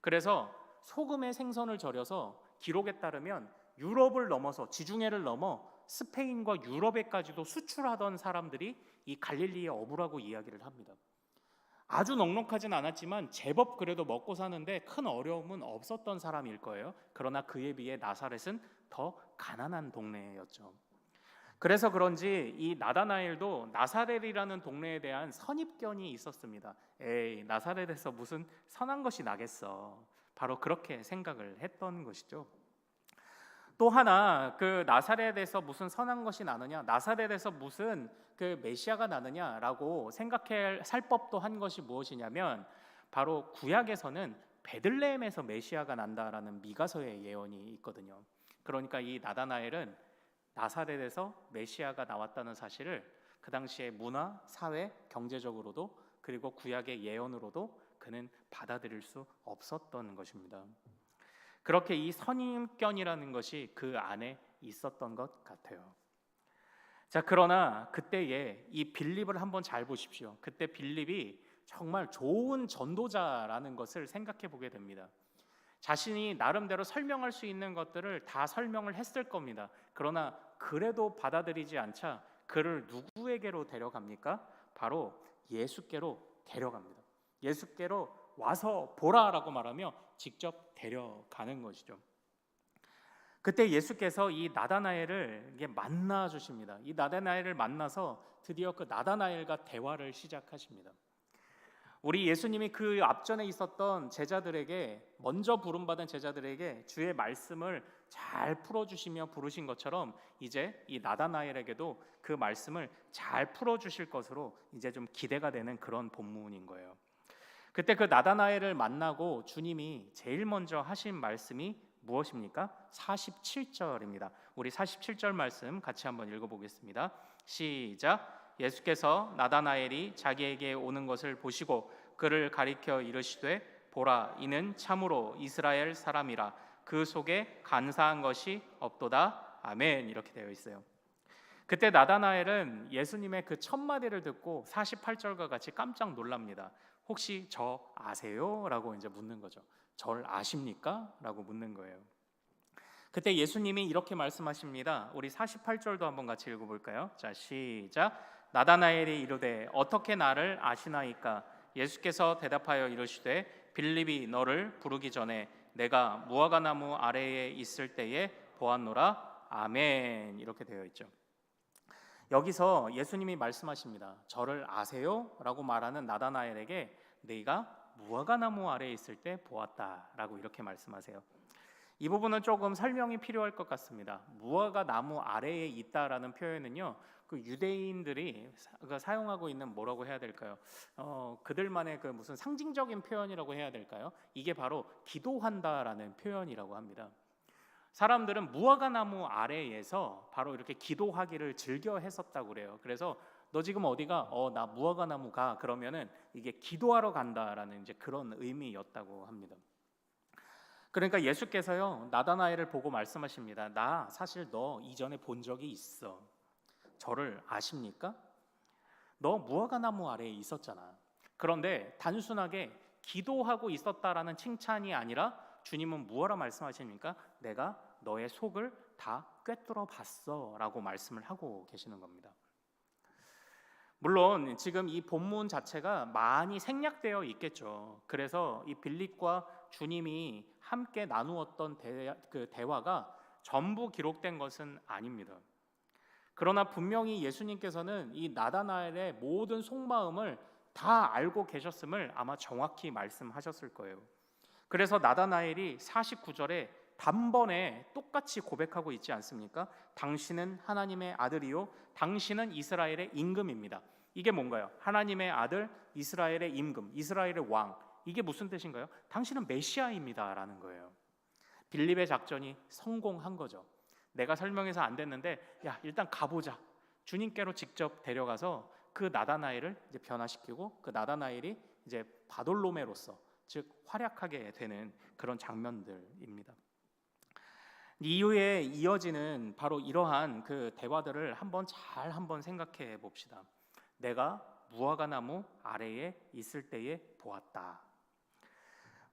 Speaker 2: 그래서 소금의 생선을 절여서 기록에 따르면 유럽을 넘어서 지중해를 넘어 스페인과 유럽에까지도 수출하던 사람들이 이 갈릴리의 어부라고 이야기를 합니다. 아주 넉넉하진 않았지만 제법 그래도 먹고 사는데 큰 어려움은 없었던 사람일 거예요. 그러나 그에 비해 나사렛은 더 가난한 동네였죠. 그래서 그런지 이 나다나엘도 나사렛이라는 동네에 대한 선입견이 있었습니다. 에이, 나사렛에서 무슨 선한 것이 나겠어. 바로 그렇게 생각을 했던 것이죠. 또 하나, 그 나사렛에서 무슨 선한 것이 나느냐, 나사렛에서 무슨 그 메시아가 나느냐라고 생각해 살 법도 한 것이 무엇이냐면 바로 구약에서는 베들레헴에서 메시아가 난다라는 미가서의 예언이 있거든요. 그러니까 이 나다나엘은 나사렛에서 메시아가 나왔다는 사실을 그 당시의 문화, 사회, 경제적으로도 그리고 구약의 예언으로도 그는 받아들일 수 없었던 것입니다. 그렇게 이 선입견이라는 것이 그 안에 있었던 것 같아요. 자, 그러나 그때에 이 빌립을 한번 잘 보십시오. 그때 빌립이 정말 좋은 전도자라는 것을 생각해 보게 됩니다. 자신이 나름대로 설명할 수 있는 것들을 다 설명을 했을 겁니다. 그러나 그래도 받아들이지 않자 그를 누구에게로 데려갑니까? 바로 예수께로 데려갑니다. 예수께로 와서 보라라고 말하며 직접 데려가는 것이죠. 그때 예수께서 이 나다나엘을 만나 주십니다. 이 나다나엘을 만나서 드디어 그 나다나엘과 대화를 시작하십니다. 우리 예수님이 그 앞전에 있었던 제자들에게, 먼저 부름받은 제자들에게 주의 말씀을 잘 풀어주시며 부르신 것처럼 이제 이 나다나엘에게도 그 말씀을 잘 풀어주실 것으로 이제 좀 기대가 되는 그런 본문인 거예요. 그때 그 나다나엘을 만나고 주님이 제일 먼저 하신 말씀이 무엇입니까? 47절입니다. 우리 47절 말씀 같이 한번 읽어보겠습니다. 시작. 예수께서 나다나엘이 자기에게 오는 것을 보시고 그를 가리켜 이르시되 보라, 이는 참으로 이스라엘 사람이라, 그 속에 간사한 것이 없도다. 아멘. 이렇게 되어 있어요. 그때 나다나엘은 예수님의 그 첫 마디를 듣고 48절과 같이 깜짝 놀랍니다. 혹시 저 아세요? 라고 이제 묻는 거죠. 저를 아십니까? 라고 묻는 거예요. 그때 예수님이 이렇게 말씀하십니다. 우리 48절도 한번 같이 읽어볼까요? 자, 시작. 나다나엘이 이르되 어떻게 나를 아시나이까? 예수께서 대답하여 이르시되 빌립이 너를 부르기 전에 내가 무화과나무 아래에 있을 때에 보았노라. 아멘. 이렇게 되어 있죠. 여기서 예수님이 말씀하십니다. 저를 아세요? 라고 말하는 나다나엘에게 네가 무화과나무 아래에 있을 때 보았다라고 이렇게 말씀하세요. 이 부분은 조금 설명이 필요할 것 같습니다. 무화과나무 아래에 있다라는 표현은요, 그 유대인들이 사용하고 있는 뭐라고 해야 될까요? 그들만의 그 무슨 상징적인 표현이라고 해야 될까요? 이게 바로 기도한다라는 표현이라고 합니다. 사람들은 무화과나무 아래에서 바로 이렇게 기도하기를 즐겨 했었다고 그래요. 그래서 너 지금 어디가? 나 무화과나무 가. 그러면은 이게 기도하러 간다라는 이제 그런 의미였다고 합니다. 그러니까 예수께서요, 나다나엘을 보고 말씀하십니다. 나 사실 너 이전에 본 적이 있어. 저를 아십니까? 너 무화과나무 아래에 있었잖아. 그런데 단순하게 기도하고 있었다라는 칭찬이 아니라 주님은 무엇라 말씀하십니까? 내가 너의 속을 다 꿰뚫어 봤어 라고 말씀을 하고 계시는 겁니다. 물론 지금 이 본문 자체가 많이 생략되어 있겠죠. 그래서 이 빌립과 주님이 함께 나누었던 그 대화가 전부 기록된 것은 아닙니다. 그러나 분명히 예수님께서는 이 나다나엘의 모든 속마음을 다 알고 계셨음을 아마 정확히 말씀하셨을 거예요. 그래서 나다나엘이 49절에 단번에 똑같이 고백하고 있지 않습니까? 당신은 하나님의 아들이요 당신은 이스라엘의 임금입니다. 이게 뭔가요? 하나님의 아들, 이스라엘의 임금, 이스라엘의 왕. 이게 무슨 뜻인가요? 당신은 메시아입니다 라는 거예요. 빌립의 작전이 성공한 거죠. 내가 설명해서 안 됐는데 야 일단 가보자. 주님께로 직접 데려가서 그 나다나엘을 이제 변화시키고 그 나다나엘이 이제 바돌로메로서 즉 활약하게 되는 그런 장면들입니다. 이후에 이어지는 바로 이러한 그 대화들을 한번 생각해 봅시다. 내가 무화과나무 아래에 있을 때에 보았다.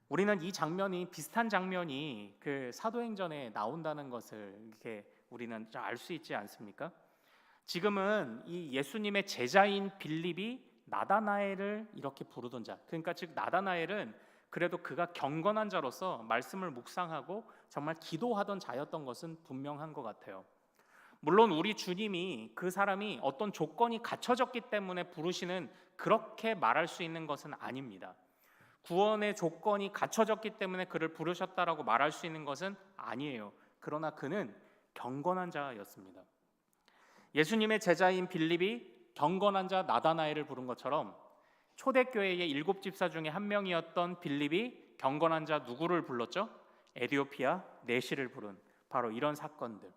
Speaker 2: 우리는 이 장면이 비슷한 장면이 그 사도행전에 나온다는 것을 이렇게 우리는 알 수 있지 않습니까? 지금은 이 예수님의 제자인 빌립이 나다나엘을 이렇게 부르던 자, 그러니까 즉 나다나엘은 그래도 그가 경건한 자로서 말씀을 묵상하고 정말 기도하던 자였던 것은 분명한 것 같아요. 물론 우리 주님이 그 사람이 어떤 조건이 갖춰졌기 때문에 부르시는 그렇게 말할 수 있는 것은 아닙니다. 구원의 조건이 갖춰졌기 때문에 그를 부르셨다라고 말할 수 있는 것은 아니에요. 그러나 그는 경건한 자였습니다. 예수님의 제자인 빌립이 경건한 자 나다나엘을 부른 것처럼 초대교회의 7집사 중에 한 명이었던 빌립이 경건한 자 누구를 불렀죠? 에디오피아 내시를 부른 바로 이런 사건들.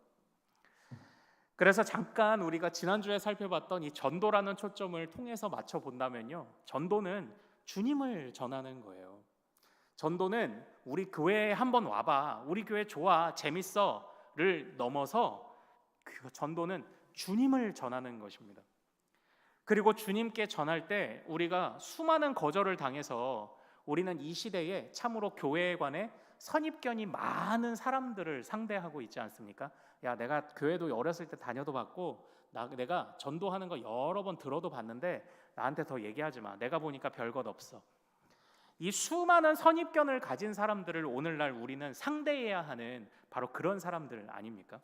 Speaker 2: 그래서 잠깐 우리가 지난주에 살펴봤던 이 전도라는 초점을 통해서 맞춰본다면요, 전도는 주님을 전하는 거예요. 전도는 우리 교회에 한번 와봐, 우리 교회 좋아, 재밌어를 넘어서 그 전도는 주님을 전하는 것입니다. 그리고 주님께 전할 때 우리가 수많은 거절을 당해서 우리는 이 시대에 참으로 교회에 관해 선입견이 많은 사람들을 상대하고 있지 않습니까? 야, 내가 교회도 어렸을 때 다녀도 봤고 내가 전도하는 거 여러 번 들어도 봤는데 나한테 더 얘기하지 마. 내가 보니까 별것 없어. 이 수많은 선입견을 가진 사람들을 오늘날 우리는 상대해야 하는 바로 그런 사람들 아닙니까?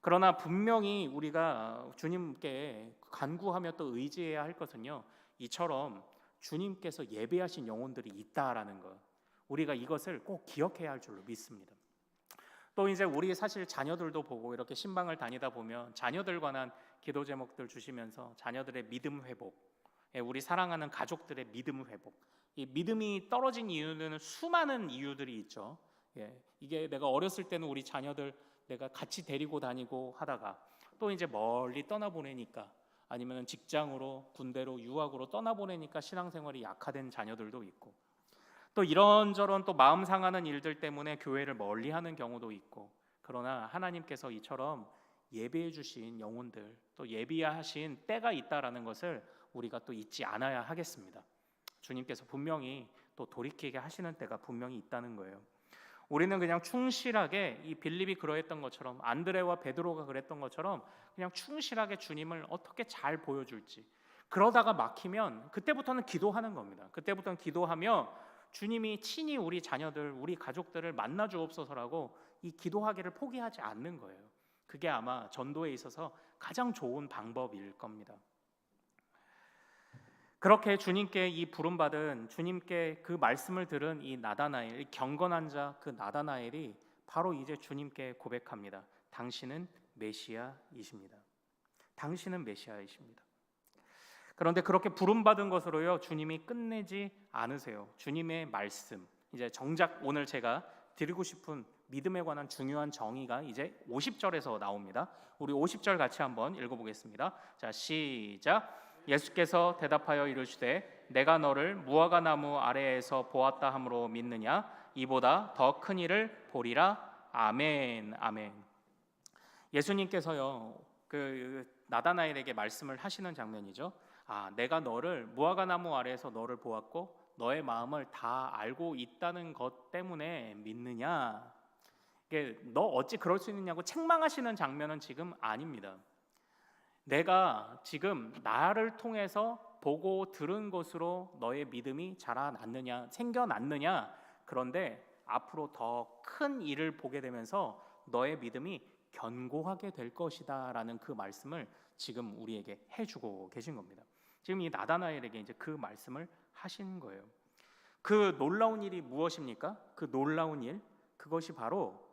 Speaker 2: 그러나 분명히 우리가 주님께 간구하며 또 의지해야 할 것은요, 이처럼 주님께서 예배하신 영혼들이 있다라는 것, 우리가 이것을 꼭 기억해야 할 줄로 믿습니다. 또 이제 우리 사실 자녀들도 보고 이렇게 신방을 다니다 보면 자녀들 관한 기도 제목들 주시면서 자녀들의 믿음 회복에 우리 사랑하는 가족들의 믿음 회복. 이 믿음이 떨어진 이유는 수많은 이유들이 있죠. 이게 내가 어렸을 때는 우리 자녀들 내가 같이 데리고 다니고 하다가 또 이제 멀리 떠나보내니까, 아니면 직장으로, 군대로, 유학으로 떠나보내니까 신앙생활이 약화된 자녀들도 있고, 또 이런저런 또 마음 상하는 일들 때문에 교회를 멀리하는 경우도 있고, 그러나 하나님께서 이처럼 예비해 주신 영혼들, 또 예비하신 때가 있다라는 것을 우리가 또 잊지 않아야 하겠습니다. 주님께서 분명히 또 돌이키게 하시는 때가 분명히 있다는 거예요. 우리는 그냥 충실하게, 이 빌립이 그러했던 것처럼, 안드레와 베드로가 그랬던 것처럼 그냥 충실하게 주님을 어떻게 잘 보여줄지, 그러다가 막히면 그때부터는 기도하는 겁니다. 그때부터는 기도하며 주님이 친히 우리 자녀들, 우리 가족들을 만나 주옵소서라고 이 기도하기를 포기하지 않는 거예요. 그게 아마 전도에 있어서 가장 좋은 방법일 겁니다. 그렇게 주님께 이 부름받은, 주님께 그 말씀을 들은 이 나다나엘, 이 경건한 자 그 나다나엘이 바로 이제 주님께 고백합니다. 당신은 메시아이십니다. 당신은 메시아이십니다. 그런데 그렇게 부름받은 것으로요, 주님이 끝내지 않으세요. 주님의 말씀, 이제 정작 오늘 제가 드리고 싶은 믿음에 관한 중요한 정의가 이제 50절에서 나옵니다. 우리 50절 같이 한번 읽어보겠습니다. 자, 시작. 예수께서 대답하여 이르시되 내가 너를 무화과 나무 아래에서 보았다 함으로 믿느냐? 이보다 더 큰 일을 보리라. 아멘. 아멘. 예수님께서요, 그 나다나엘에게 말씀을 하시는 장면이죠. 내가 너를 무화과 나무 아래에서 너를 보았고 너의 마음을 다 알고 있다는 것 때문에 믿느냐? 이게 너 어찌 그럴 수 있느냐고 책망하시는 장면은 지금 아닙니다. 내가 지금 나를 통해서 보고 들은 것으로 너의 믿음이 자라났느냐, 생겨났느냐? 그런데 앞으로 더 큰 일을 보게 되면서 너의 믿음이 견고하게 될 것이다 라는 그 말씀을 지금 우리에게 해주고 계신 겁니다. 지금 이 나다나엘에게 이제 그 말씀을 하신 거예요. 그 놀라운 일이 무엇입니까? 그 놀라운 일, 그것이 바로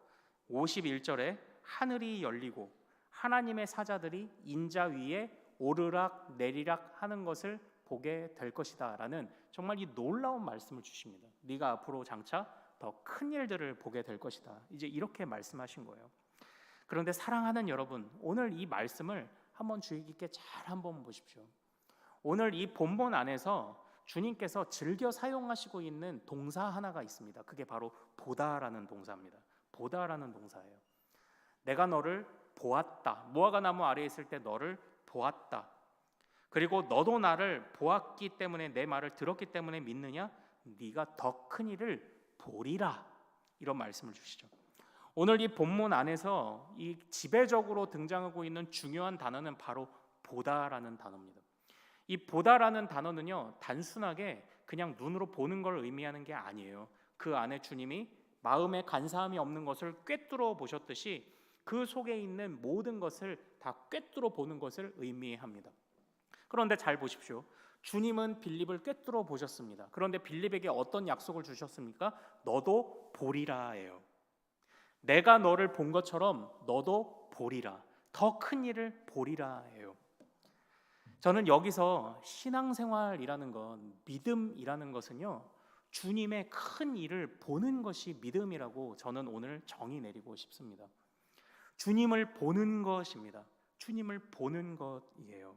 Speaker 2: 51절에 하늘이 열리고 하나님의 사자들이 인자 위에 오르락 내리락 하는 것을 보게 될 것이다 라는 정말 이 놀라운 말씀을 주십니다. 네가 앞으로 장차 더 큰 일들을 보게 될 것이다, 이제 이렇게 말씀하신 거예요. 그런데 사랑하는 여러분, 오늘 이 말씀을 한번 주의 깊게 잘 한번 보십시오. 오늘 이 본문 안에서 주님께서 즐겨 사용하시고 있는 동사 하나가 있습니다. 그게 바로 보다라는 동사입니다. 보다라는 동사예요. 내가 너를 보았다. 무화과 나무 아래에 있을 때 너를 보았다. 그리고 너도 나를 보았기 때문에, 내 말을 들었기 때문에 믿느냐? 네가 더 큰 일을 보리라. 이런 말씀을 주시죠. 오늘 이 본문 안에서 이 지배적으로 등장하고 있는 중요한 단어는 바로 보다라는 단어입니다. 이 보다라는 단어는요, 단순하게 그냥 눈으로 보는 걸 의미하는 게 아니에요. 그 안에 주님이 마음에 간사함이 없는 것을 꿰뚫어 보셨듯이 그 속에 있는 모든 것을 다 꿰뚫어 보는 것을 의미합니다. 그런데 잘 보십시오. 주님은 빌립을 꿰뚫어 보셨습니다. 그런데 빌립에게 어떤 약속을 주셨습니까? 너도 보리라예요. 내가 너를 본 것처럼 너도 보리라. 더 큰 일을 보리라예요. 저는 여기서 신앙생활이라는 건, 믿음이라는 것은요, 주님의 큰 일을 보는 것이 믿음이라고 저는 오늘 정의 내리고 싶습니다. 주님을 보는 것입니다. 주님을 보는 것이에요.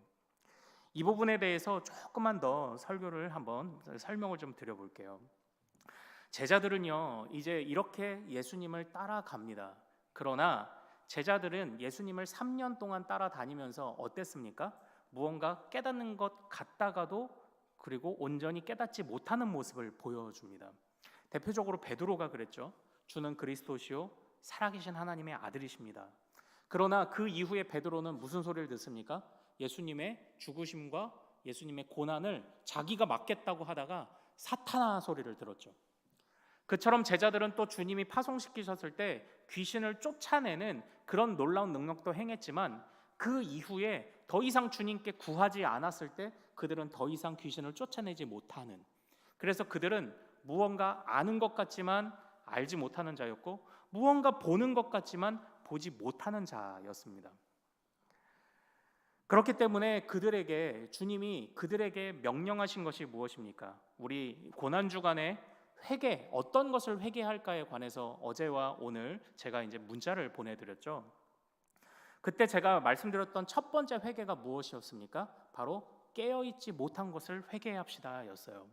Speaker 2: 이 부분에 대해서 조금만 더 설명을 좀 드려볼게요. 제자들은요, 이제 이렇게 예수님을 따라갑니다. 그러나 제자들은 예수님을 3년 동안 따라다니면서 어땠습니까? 무언가 깨닫는 것 같다가도 그리고 온전히 깨닫지 못하는 모습을 보여줍니다. 대표적으로 베드로가 그랬죠. 주는 그리스도시요 살아계신 하나님의 아들이십니다. 그러나 그 이후에 베드로는 무슨 소리를 듣습니까? 예수님의 죽으심과 예수님의 고난을 자기가 맡겠다고 하다가 사탄아 소리를 들었죠. 그처럼 제자들은 또 주님이 파송시키셨을 때 귀신을 쫓아내는 그런 놀라운 능력도 행했지만 그 이후에 더 이상 주님께 구하지 않았을 때 그들은 더 이상 귀신을 쫓아내지 못하는, 그래서 그들은 무언가 아는 것 같지만 알지 못하는 자였고 무언가 보는 것 같지만 보지 못하는 자였습니다. 그렇기 때문에 주님이 그들에게 명령하신 것이 무엇입니까? 우리 고난 주간에 회개, 어떤 것을 회개할까에 관해서 어제와 오늘 제가 이제 문자를 보내드렸죠. 그때 제가 말씀드렸던 첫 번째 회개가 무엇이었습니까? 바로 깨어있지 못한 것을 회개합시다였어요.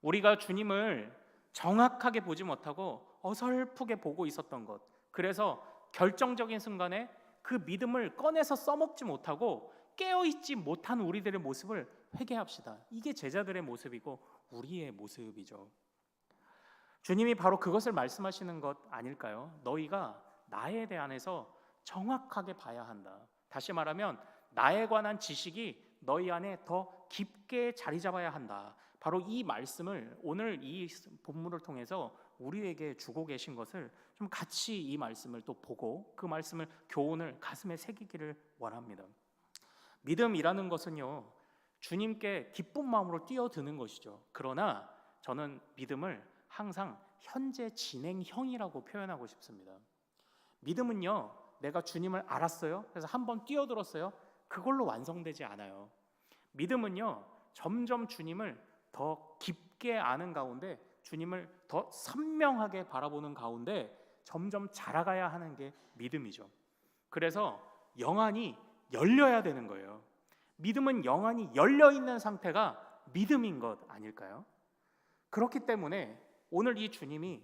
Speaker 2: 우리가 주님을 정확하게 보지 못하고 어설프게 보고 있었던 것, 그래서 결정적인 순간에 그 믿음을 꺼내서 써먹지 못하고 깨어있지 못한 우리들의 모습을 회개합시다. 이게 제자들의 모습이고 우리의 모습이죠. 주님이 바로 그것을 말씀하시는 것 아닐까요? 너희가 나에 대해서 정확하게 봐야 한다. 다시 말하면 나에 관한 지식이 너희 안에 더 깊게 자리 잡아야 한다. 바로 이 말씀을 오늘 이 본문을 통해서 우리에게 주고 계신 것을 좀 같이 이 말씀을 또 보고 그 말씀을 교훈을 가슴에 새기기를 원합니다. 믿음이라는 것은요, 주님께 기쁜 마음으로 뛰어드는 것이죠. 그러나 저는 믿음을 항상 현재 진행형이라고 표현하고 싶습니다. 믿음은요, 내가 주님을 알았어요, 그래서 한번 뛰어들었어요, 그걸로 완성되지 않아요. 믿음은요, 점점 주님을 더 깊게 아는 가운데, 주님을 더 선명하게 바라보는 가운데 점점 자라가야 하는 게 믿음이죠. 그래서 영안이 열려야 되는 거예요. 믿음은 영안이 열려있는 상태가 믿음인 것 아닐까요? 그렇기 때문에 오늘 이 주님이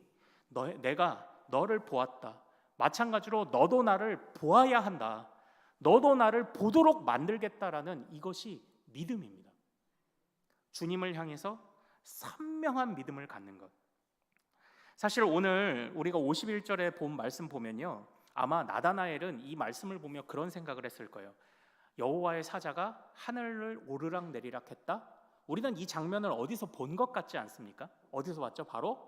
Speaker 2: 내가 너를 보았다, 마찬가지로 너도 나를 보아야 한다, 너도 나를 보도록 만들겠다라는 이것이 믿음입니다. 주님을 향해서 선명한 믿음을 갖는 것. 사실 오늘 우리가 51절에 본 말씀 보면요, 아마 나다나엘은 이 말씀을 보며 그런 생각을 했을 거예요. 여호와의 사자가 하늘을 오르락 내리락 했다. 우리는 이 장면을 어디서 본 것 같지 않습니까? 어디서 봤죠? 바로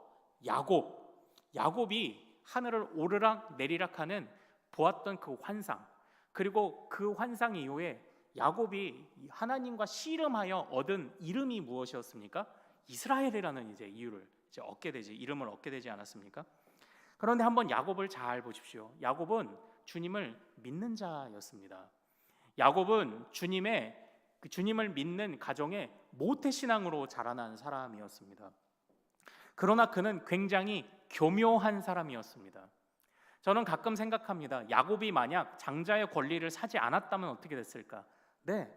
Speaker 2: 야곱이 하늘을 오르락 내리락하는 보았던 그 환상, 그리고 그 환상 이후에 야곱이 하나님과 씨름하여 얻은 이름이 무엇이었습니까? 이스라엘이라는 이름을 얻게 되지 않았습니까? 그런데 한번 야곱을 잘 보십시오. 야곱은 주님을 믿는 자였습니다. 야곱은 주님을 믿는 가정에 모태신앙으로 자라난 사람이었습니다. 그러나 그는 굉장히 교묘한 사람이었습니다. 저는 가끔 생각합니다. 야곱이 만약 장자의 권리를 사지 않았다면 어떻게 됐을까? 네,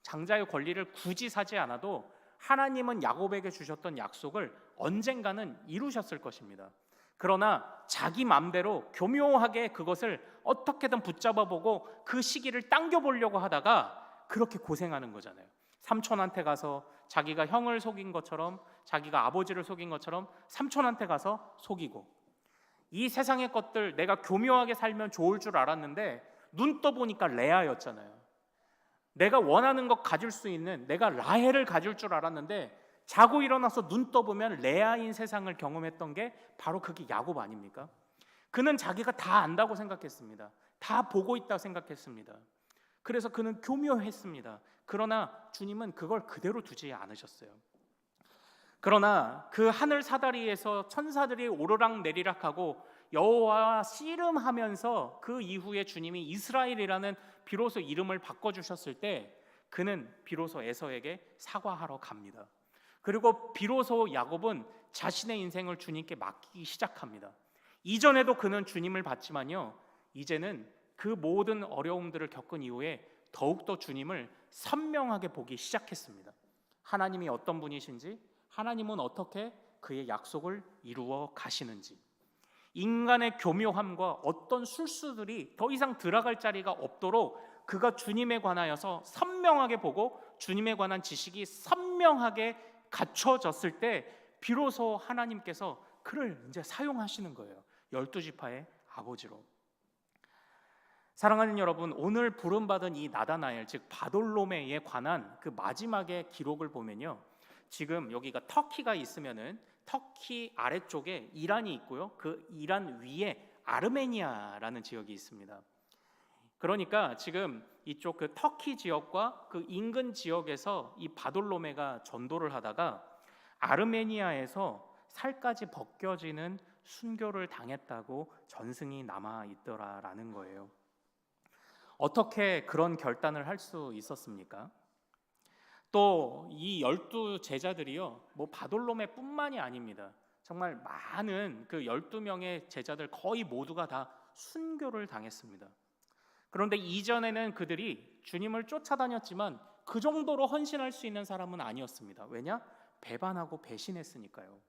Speaker 2: 장자의 권리를 굳이 사지 않아도 하나님은 야곱에게 주셨던 약속을 언젠가는 이루셨을 것입니다. 그러나 자기 맘대로 교묘하게 그것을 어떻게든 붙잡아보고 그 시기를 당겨보려고 하다가 그렇게 고생하는 거잖아요. 삼촌한테 가서 자기가 형을 속인 것처럼, 자기가 아버지를 속인 것처럼 삼촌한테 가서 속이고, 이 세상의 것들 내가 교묘하게 살면 좋을 줄 알았는데 눈 떠보니까 레아였잖아요. 내가 원하는 것 가질 수 있는, 내가 라헬을 가질 줄 알았는데 자고 일어나서 눈 떠보면 레아인 세상을 경험했던 게 바로 그게 야곱 아닙니까? 그는 자기가 다 안다고 생각했습니다. 다 보고 있다고 생각했습니다. 그래서 그는 교묘했습니다. 그러나 주님은 그걸 그대로 두지 않으셨어요. 그러나 그 하늘 사다리에서 천사들이 오르락 내리락하고 여호와와 씨름하면서 그 이후에 주님이 이스라엘이라는 비로소 이름을 바꿔주셨을 때 그는 비로소 에서에게 사과하러 갑니다. 그리고 비로소 야곱은 자신의 인생을 주님께 맡기기 시작합니다. 이전에도 그는 주님을 봤지만요, 이제는 그 모든 어려움들을 겪은 이후에 더욱더 주님을 선명하게 보기 시작했습니다. 하나님이 어떤 분이신지, 하나님은 어떻게 그의 약속을 이루어 가시는지, 인간의 교묘함과 어떤 술수들이 더 이상 들어갈 자리가 없도록 그가 주님에 관하여서 선명하게 보고 주님에 관한 지식이 선명하게 갖춰졌을 때 비로소 하나님께서 그를 이제 사용하시는 거예요. 12지파의 아버지로. 사랑하는 여러분, 오늘 부름받은 이 나다나엘, 즉 바돌로메에 관한 그 마지막의 기록을 보면요, 지금 여기가 터키가 있으면은 터키 아래쪽에 이란이 있고요, 그 이란 위에 아르메니아라는 지역이 있습니다. 그러니까 지금 이쪽 그 터키 지역과 그 인근 지역에서 이 바돌로메가 전도를 하다가 아르메니아에서 살까지 벗겨지는 순교를 당했다고 전승이 남아 있더라라는 거예요. 어떻게 그런 결단을 할 수 있었습니까? 또 이 12제자들이요, 뭐 바돌로메뿐만이 아닙니다. 정말 많은 그 12명의 제자들 거의 모두가 다 순교를 당했습니다. 그런데 이전에는 그들이 주님을 쫓아다녔지만 그 정도로 헌신할 수 있는 사람은 아니었습니다. 왜냐? 배반하고 배신했으니까요.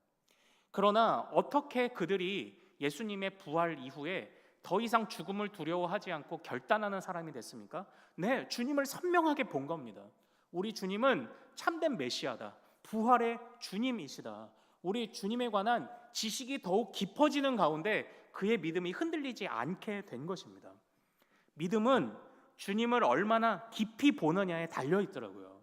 Speaker 2: 그러나 어떻게 그들이 예수님의 부활 이후에 더 이상 죽음을 두려워하지 않고 결단하는 사람이 됐습니까? 네, 주님을 선명하게 본 겁니다. 우리 주님은 참된 메시아다, 부활의 주님이시다. 우리 주님에 관한 지식이 더욱 깊어지는 가운데 그의 믿음이 흔들리지 않게 된 것입니다. 믿음은 주님을 얼마나 깊이 보느냐에 달려 있더라고요.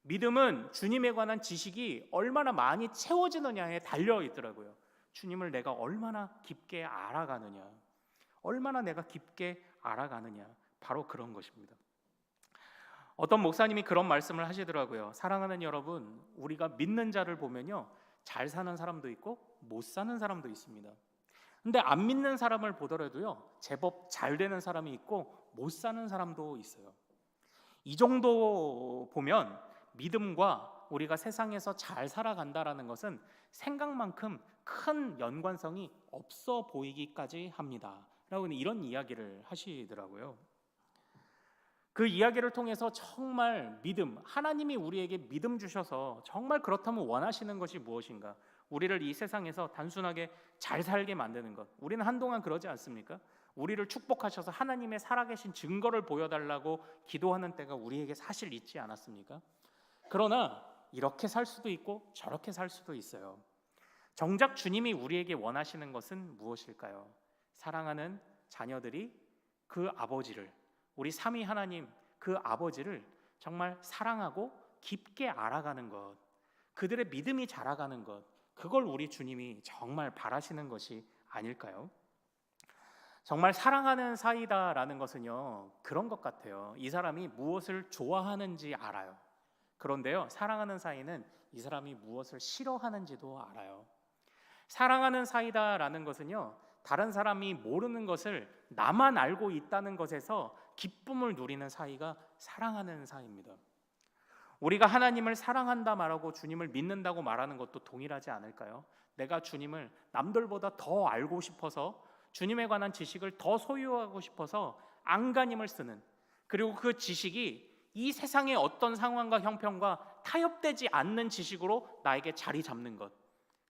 Speaker 2: 믿음은 주님에 관한 지식이 얼마나 많이 채워지느냐에 달려 있더라고요. 주님을 내가 얼마나 깊게 알아가느냐, 얼마나 내가 깊게 알아가느냐, 바로 그런 것입니다. 어떤 목사님이 그런 말씀을 하시더라고요. 사랑하는 여러분, 우리가 믿는 자를 보면요, 잘 사는 사람도 있고 못 사는 사람도 있습니다. 근데 안 믿는 사람을 보더라도요, 제법 잘 되는 사람이 있고 못 사는 사람도 있어요. 이 정도 보면 믿음과 우리가 세상에서 잘 살아간다라는 것은 생각만큼 큰 연관성이 없어 보이기까지 합니다 라고 이런 이야기를 하시더라고요. 그 이야기를 통해서 정말 믿음, 하나님이 우리에게 믿음 주셔서 정말 그렇다면 원하시는 것이 무엇인가? 우리를 이 세상에서 단순하게 잘 살게 만드는 것. 우리는 한동안 그러지 않습니까? 우리를 축복하셔서 하나님의 살아계신 증거를 보여달라고 기도하는 때가 우리에게 사실 있지 않았습니까? 그러나 이렇게 살 수도 있고 저렇게 살 수도 있어요. 정작 주님이 우리에게 원하시는 것은 무엇일까요? 사랑하는 자녀들이 그 아버지를, 우리 삼위 하나님 그 아버지를 정말 사랑하고 깊게 알아가는 것, 그들의 믿음이 자라가는 것, 그걸 우리 주님이 정말 바라시는 것이 아닐까요? 정말 사랑하는 사이다라는 것은요, 그런 것 같아요. 이 사람이 무엇을 좋아하는지 알아요. 그런데요, 사랑하는 사이는 이 사람이 무엇을 싫어하는지도 알아요. 사랑하는 사이다라는 것은요, 다른 사람이 모르는 것을 나만 알고 있다는 것에서 기쁨을 누리는 사이가 사랑하는 사이입니다. 우리가 하나님을 사랑한다 말하고 주님을 믿는다고 말하는 것도 동일하지 않을까요? 내가 주님을 남들보다 더 알고 싶어서, 주님에 관한 지식을 더 소유하고 싶어서 안간힘을 쓰는, 그리고 그 지식이 이 세상의 어떤 상황과 형편과 타협되지 않는 지식으로 나에게 자리 잡는 것,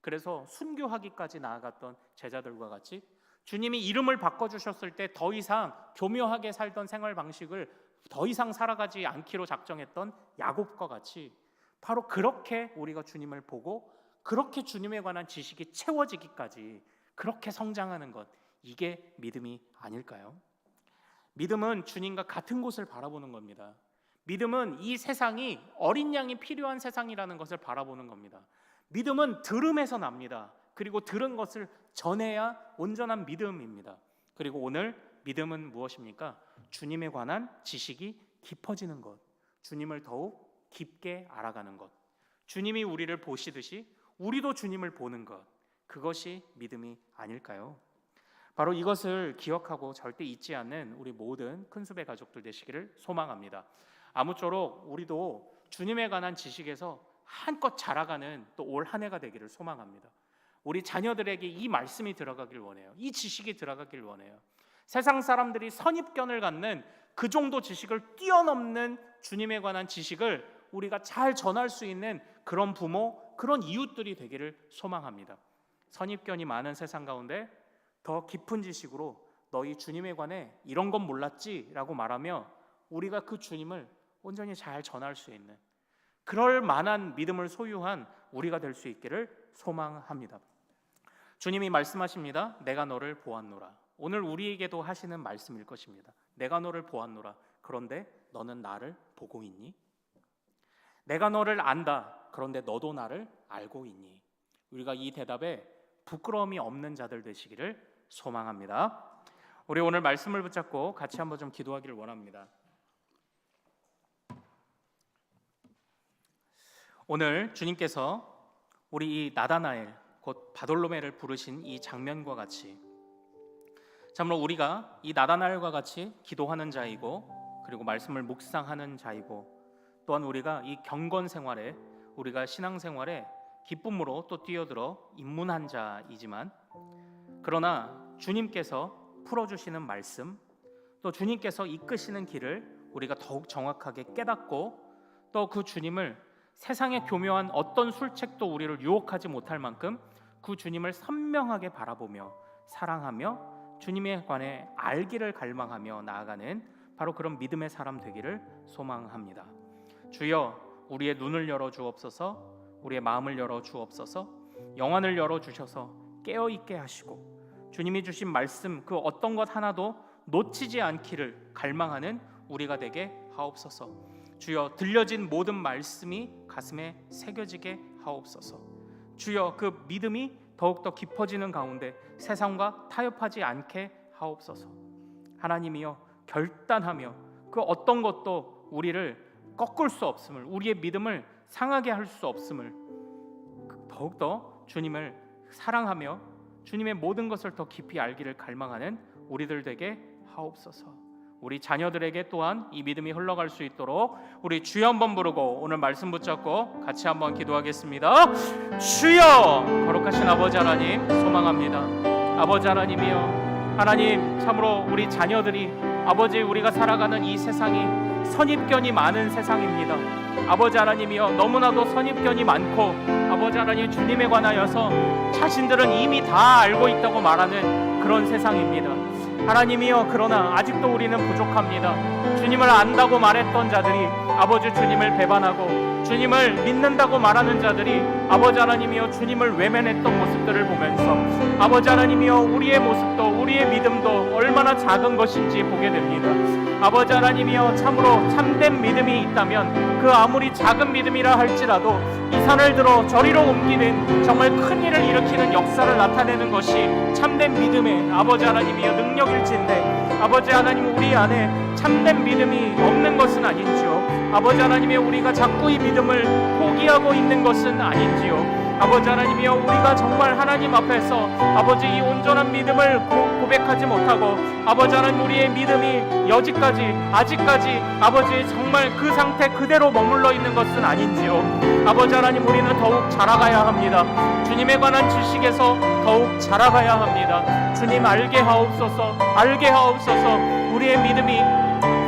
Speaker 2: 그래서 순교하기까지 나아갔던 제자들과 같이 주님이 이름을 바꿔주셨을 때 더 이상 교묘하게 살던 생활 방식을 더 이상 살아가지 않기로 작정했던 야곱과 같이 바로 그렇게 우리가 주님을 보고 그렇게 주님에 관한 지식이 채워지기까지 그렇게 성장하는 것, 이게 믿음이 아닐까요? 믿음은 주님과 같은 곳을 바라보는 겁니다. 믿음은 이 세상이 어린 양이 필요한 세상이라는 것을 바라보는 겁니다. 믿음은 들음에서 납니다. 그리고 들은 것을 전해야 온전한 믿음입니다. 그리고 오늘 믿음은 무엇입니까? 주님에 관한 지식이 깊어지는 것, 주님을 더욱 깊게 알아가는 것, 주님이 우리를 보시듯이 우리도 주님을 보는 것, 그것이 믿음이 아닐까요? 바로 이것을 기억하고 절대 잊지 않는 우리 모든 큰수배 가족들 되시기를 소망합니다. 아무쪼록 우리도 주님에 관한 지식에서 한껏 자라가는 또 올 한 해가 되기를 소망합니다. 우리 자녀들에게 이 말씀이 들어가길 원해요. 이 지식이 들어가길 원해요. 세상 사람들이 선입견을 갖는 그 정도 지식을 뛰어넘는 주님에 관한 지식을 우리가 잘 전할 수 있는 그런 부모, 그런 이웃들이 되기를 소망합니다. 선입견이 많은 세상 가운데 더 깊은 지식으로 너희 주님에 관해 이런 건 몰랐지? 라고 말하며 우리가 그 주님을 온전히 잘 전할 수 있는, 그럴 만한 믿음을 소유한 우리가 될 수 있기를 소망합니다. 주님이 말씀하십니다. 내가 너를 보았노라. 오늘 우리에게도 하시는 말씀일 것입니다. 내가 너를 보았노라. 그런데 너는 나를 보고 있니? 내가 너를 안다. 그런데 너도 나를 알고 있니? 우리가 이 대답에 부끄러움이 없는 자들 되시기를 소망합니다. 우리 오늘 말씀을 붙잡고 같이 한번 좀 기도하기를 원합니다. 오늘 주님께서 우리 이 나다나엘 곧 바돌로메를 부르신 이 장면과 같이 참으로 우리가 이 나다나엘과 같이 기도하는 자이고 그리고 말씀을 묵상하는 자이고 또한 우리가 이 경건 생활에 우리가 신앙생활에 기쁨으로 또 뛰어들어 입문한 자이지만 그러나 주님께서 풀어주시는 말씀 또 주님께서 이끄시는 길을 우리가 더욱 정확하게 깨닫고 또 그 주님을 세상의 교묘한 어떤 술책도 우리를 유혹하지 못할 만큼 그 주님을 선명하게 바라보며 사랑하며 주님에 관해 알기를 갈망하며 나아가는 바로 그런 믿음의 사람 되기를 소망합니다. 주여 우리의 눈을 열어 주옵소서, 우리의 마음을 열어 주옵소서, 영안을 열어 주셔서 깨어 있게 하시고 주님이 주신 말씀 그 어떤 것 하나도 놓치지 않기를 갈망하는 우리가 되게 하옵소서. 주여 들려진 모든 말씀이 가슴에 새겨지게 하옵소서. 주여 그 믿음이 더욱더 깊어지는 가운데 세상과 타협하지 않게 하옵소서. 하나님이여 결단하며 그 어떤 것도 우리를 꺾을 수 없음을, 우리의 믿음을 상하게 할 수 없음을, 더욱더 주님을 사랑하며 주님의 모든 것을 더 깊이 알기를 갈망하는 우리들 되게 하옵소서. 우리 자녀들에게 또한 이 믿음이 흘러갈 수 있도록 우리 주여 한번 부르고 오늘 말씀 붙잡고 같이 한번 기도하겠습니다. 주여! 거룩하신 아버지 하나님 소망합니다. 아버지 하나님이여, 하나님 참으로 우리 자녀들이 아버지 우리가 살아가는 이 세상이 선입견이 많은 세상입니다. 아버지 하나님이여, 너무나도 선입견이 많고 아버지 하나님 주님에 관하여서 자신들은 이미 다 알고 있다고 말하는 그런 세상입니다. 하나님이여, 그러나 아직도 우리는 부족합니다. 주님을 안다고 말했던 자들이 아버지 주님을 배반하고 주님을 믿는다고 말하는 자들이 아버지 하나님이여 주님을 외면했던 모습들을 보면서 아버지 하나님이여 우리의 모습도 우리의 믿음도 얼마나 작은 것인지 보게 됩니다. 아버지 하나님이여, 참으로 참된 믿음이 있다면 그 아무리 작은 믿음이라 할지라도 이 산을 들어 저리로 옮기는 정말 큰 일을 일으키는 역사를 나타내는 것이 참된 믿음의 아버지 하나님이여 능력일진데 아버지 하나님 우리 안에 참된 믿음이 없는 것은 아닌지요. 아버지 하나님이여 우리가 자꾸 이 믿음을 포기하고 있는 것은 아닌지요. 아버지 하나님이여 우리가 정말 하나님 앞에서 아버지 이 온전한 믿음을 고백하지 못하고 아버지 하나님 우리의 믿음이 여지까지 아직까지 아버지 정말 그 상태 그대로 머물러 있는 것은 아닌지요. 아버지 하나님 우리는 더욱 자라가야 합니다. 주님에 관한 지식에서 더욱 자라가야 합니다. 주님 알게 하옵소서, 알게 하옵소서. 우리의 믿음이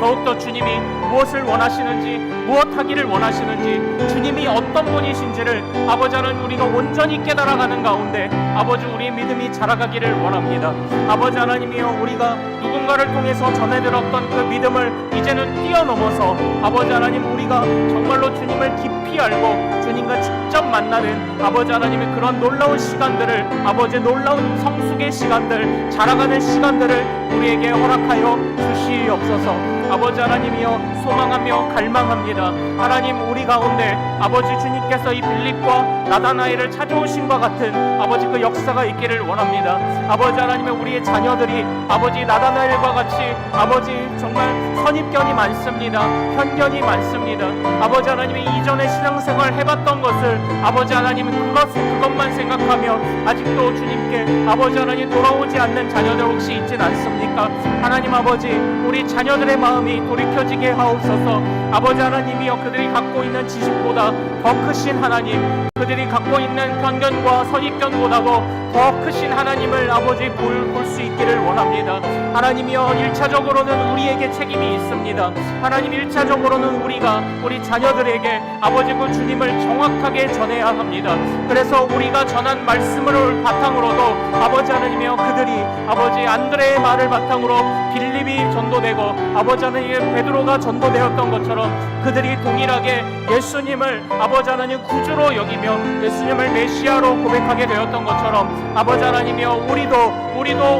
Speaker 2: 더욱더 주님이 무엇을 원하시는지, 무엇하기를 원하시는지, 주님이 어떤 분이신지를 아버지 하나님 우리가 온전히 깨달아가는 가운데 아버지 우리의 믿음이 자라가기를 원합니다. 아버지 하나님이여, 우리가 누군가를 통해서 전해들었던 그 믿음을 이제는 뛰어넘어서 아버지 하나님 우리가 정말로 주님을 깊이 알고 주님과 직접 만나는 아버지 하나님의 그런 놀라운 시간들을, 아버지 놀라운 성숙의 시간들, 자라가는 시간들을 우리에게 허락하여 주시옵소서. 아버지 하나님이여 소망하며 갈망합니다. 하나님 우리 가운데 아버지 주님께서 이 빌립과 나다나엘을 찾아오신 것 같은 아버지 그 역사가 있기를 원합니다. 아버지 하나님의 우리의 자녀들이 아버지 나다나엘과 같이 아버지 정말 선입견이 많습니다. 편견이 많습니다. 아버지 하나님의 이전에 신앙생활 해봤던 것을 아버지 하나님은 그것만 생각하며 아직도 주님께 아버지 하나님 돌아오지 않는 자녀들 혹시 있진 않습니까? 하나님 아버지 우리 자녀들의 마음이 돌이켜지게 하옵소서. 아버지 하나님이여, 그들이 갖고 있는 지식보다 더 크신 하나님, 그들이 갖고 있는 편견과 선입견보다도 더 크신 하나님을 아버지 볼 수 있기를 원합니다. 하나님이여, 1차적으로는 우리에게 책임이 있습니다. 하나님 1차적으로는 우리가 우리 자녀들에게 아버지 그 주님을 정확하게 전해야 합니다. 그래서 우리가 전한 말씀을 바탕으로도 아버지 하나님이여, 그들이 아버지 안드레의 말을 바탕으로 빌립이 전도되고 아버지 하나님 베드로가 전도되었던 것처럼 그들이 동일하게 예수님을 아버지 하나님 구주로 여기며 예수님을 메시아로 고백하게 되었던 것처럼 아버지 하나님이여 우리도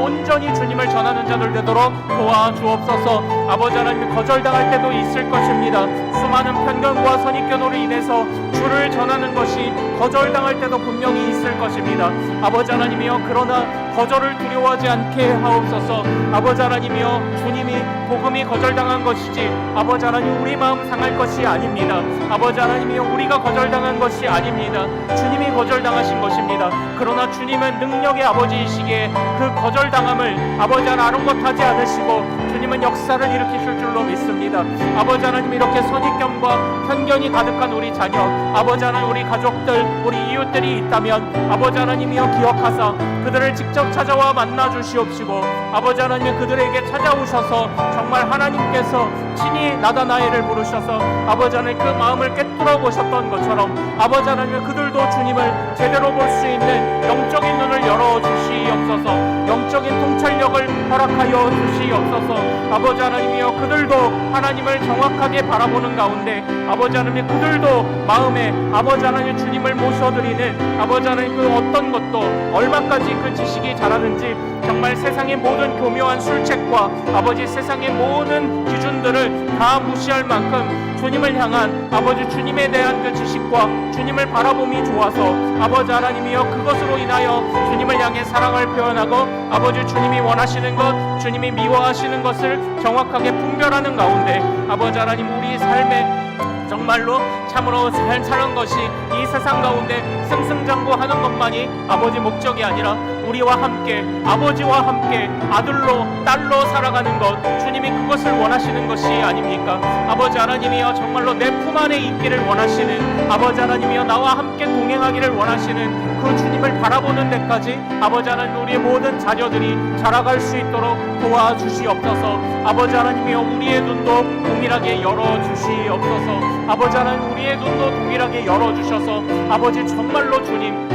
Speaker 2: 온전히 주님을 전하는 자들 되도록 도와주옵소서. 아버지 하나님 거절당할 때도 있을 것입니다. 수많은 편견과 선입견으로 인해서 주를 전하는 것이 거절당할 때도 분명히 있을 것입니다. 아버지 하나님이여, 그러나 거절을 두려워하지 않게 하옵소서. 아버지 하나님이여, 주님이 복음이 거절당한 것이지 아버지 하나님 우리 마음 상할 것이 아닙니다. 아버지 하나님이여, 우리가 거절당한 것이 아닙니다. 주님이 거절당하신 것입니다. 그러나 주님은 능력의 아버지이시기에 그 거절당함을 아버지 하나님 아랑곳하지 않으시고 주님은 역사를 일으키실 줄로 믿습니다. 아버지 하나님, 이렇게 선입견과 편견이 가득한 우리 자녀, 아버지 하나님 우리 가족들, 우리 이웃들이 있다면 아버지 하나님이여 기억하사 그들을 직접 찾아와 만나 주시옵시고, 아버지 하나님 그들에게 찾아오셔서 정말 하나님께서 친히 나다나엘을 부르셔서 아버지 하나님 그 마음을 꿰뚫어 보셨던 것처럼 아버지 하나님 그들도 주님을 제대로 볼 수 있는 영적인 눈을 열어 주시옵소서. 영적인 통찰력을 허락하여 주시옵소서. 아버지 하나님이여, 그들도 하나님을 정확하게 바라보는 가운데 아버지 하나님 그들도 마음에 아버지 하나님 주님을 모셔드리는 아버지 하나님 그 어떤 것도 얼마까지 그 지식이 자라는지 정말 세상의 모든 교묘한 술책과 아버지 세상의 모든 기준들을 다 무시할 만큼 주님을 향한 아버지 주님에 대한 그 지식과 주님을 바라봄이 좋아서 아버지 하나님이여, 그것으로 인하여 주님을 향해 사랑을 표현하고 아버지 주님이 원하시는 것, 주님이 미워하시는 것을 정확하게 분별하는 가운데 아버지 하나님 우리 삶에 정말로 참으로 사는 것이 이 세상 가운데 승승장구하는 것만이 아버지 목적이 아니라 우리와 함께 아버지와 함께 아들로 딸로 살아가는 것, 주님이 그것을 원하시는 것이 아닙니까? 아버지 하나님이여, 정말로 내 품 안에 있기를 원하시는 아버지 하나님이여, 나와 함께 동행하기를 원하시는 그 주님을 바라보는 데까지 아버지 하나님 우리의 모든 자녀들이 자라갈 수 있도록 도와주시옵소서. 아버지 하나님이여, 우리의 눈도 동일하게 열어주시옵소서. 아버지 하나님 우리의 눈도 동일하게 열어주셔서 아버지 정말로 주님을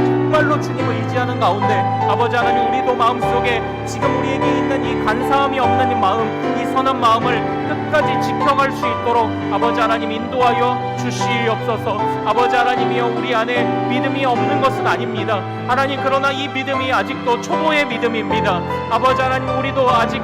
Speaker 2: 의지하는 가운데 아버지 하나님 우리도 마음속에 지금 우리에게 있는 이 간사함이 없는 이 마음, 이 선한 마음을 끝까지 지켜갈 수 있도록 아버지 하나님 인도하여 주시옵소서. 아버지 하나님이여, 우리 안에 믿음이 없는 것은 아닙니다. 하나님, 그러나 이 믿음이 아직도 초보의 믿음입니다. 아버지 하나님, 우리도 아직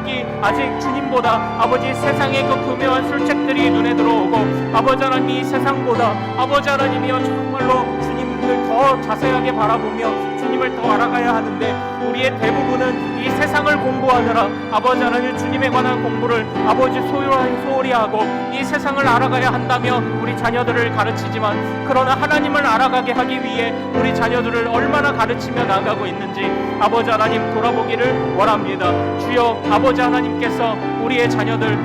Speaker 2: 주님보다 아버지 세상의 그 교묘한 술책들이 눈에 들어오고 아버지 하나님 이 세상보다 아버지 하나님이여 정말로 주님을 더 자세하게 바라보며 주님을 더 알아가야 하는데 우리의 대부분은 이 세상을 공부하느라 아버지 하나님 주님에 관한 공부를 아버지 소홀히 하고 이 세상을 알아가야 한다며 우리 자녀들을 가르치지만, 그러나 하나님을 알아가게 하기 위해 우리 자녀들을 얼마나 가르치며 나아가고 있는지 아버지 하나님 돌아보기를 원합니다. 주여, 아버지 하나님께서 우리의 자녀들,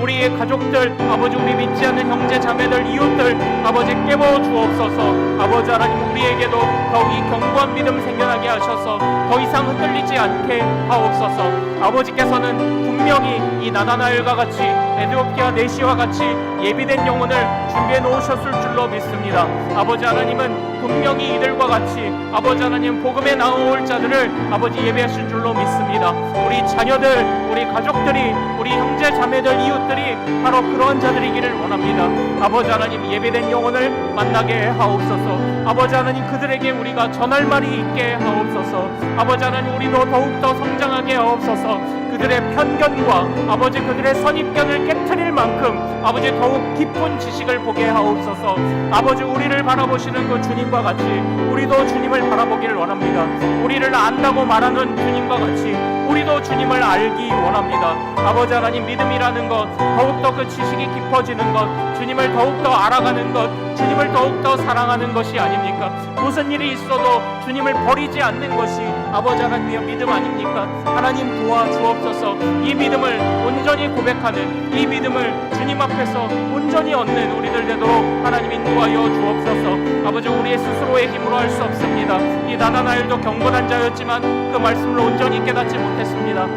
Speaker 2: 우리의 가족들, 아버지 우리 믿지 않는 형제 자매들, 이웃들 아버지 깨워 주옵소서. 아버지 하나님 우리에게도 더욱 이 견고한 믿음 생겨나게 하셔서 더 이상 흔들리지 않게 하옵소서. 아버지께서는 분명히 이 나다나엘과 같이 에티오피아 내시와 같이 예비된 영혼을 준비해 놓으셨을 줄로 믿습니다. 아버지 하나님은 분명히 이들과 같이 아버지 하나님 복음에 나올 자들을 아버지 예배하신 줄로 믿습니다. 우리 자녀들, 우리 가족들이, 우리 형제 자매들, 이웃들이 바로 그러한 자들이기를 원합니다. 아버지 하나님 예배된 영혼을 만나게 하옵소서. 아버지 하나님 그들에게 우리가 전할 말이 있게 하옵소서. 아버지 하나님 우리도 더욱더 성장하게 하옵소서. 그들의 편견과 아버지 그들의 선입견을 깨트릴 만큼 아버지 더욱 깊은 지식을 보게 하옵소서. 아버지 우리를 바라보시는 그 주님과 같이 우리도 주님을 바라보기를 원합니다. 우리를 안다고 말하는 주님과 같이 우리도 주님을 알기 원합니다. 아버지 하나님 믿음이라는 것, 더욱더 그 지식이 깊어지는 것, 주님을 더욱더 알아가는 것, 주님을 더욱더 사랑하는 것이 아닙니까? 무슨 일이 있어도 주님을 버리지 않는 것이 아버지 하나님의 믿음 아닙니까? 하나님 도와주옵소서. 이 믿음을 온전히 고백하는, 이 믿음을 주님 앞에서 온전히 얻는 우리들 되도록 하나님 인도하여 주옵소서. 아버지 우리의 스스로의 힘으로 할 수 없습니다. 이 나다나엘도 경건한 자였지만 그 말씀을 온전히 깨닫지 못했습니다.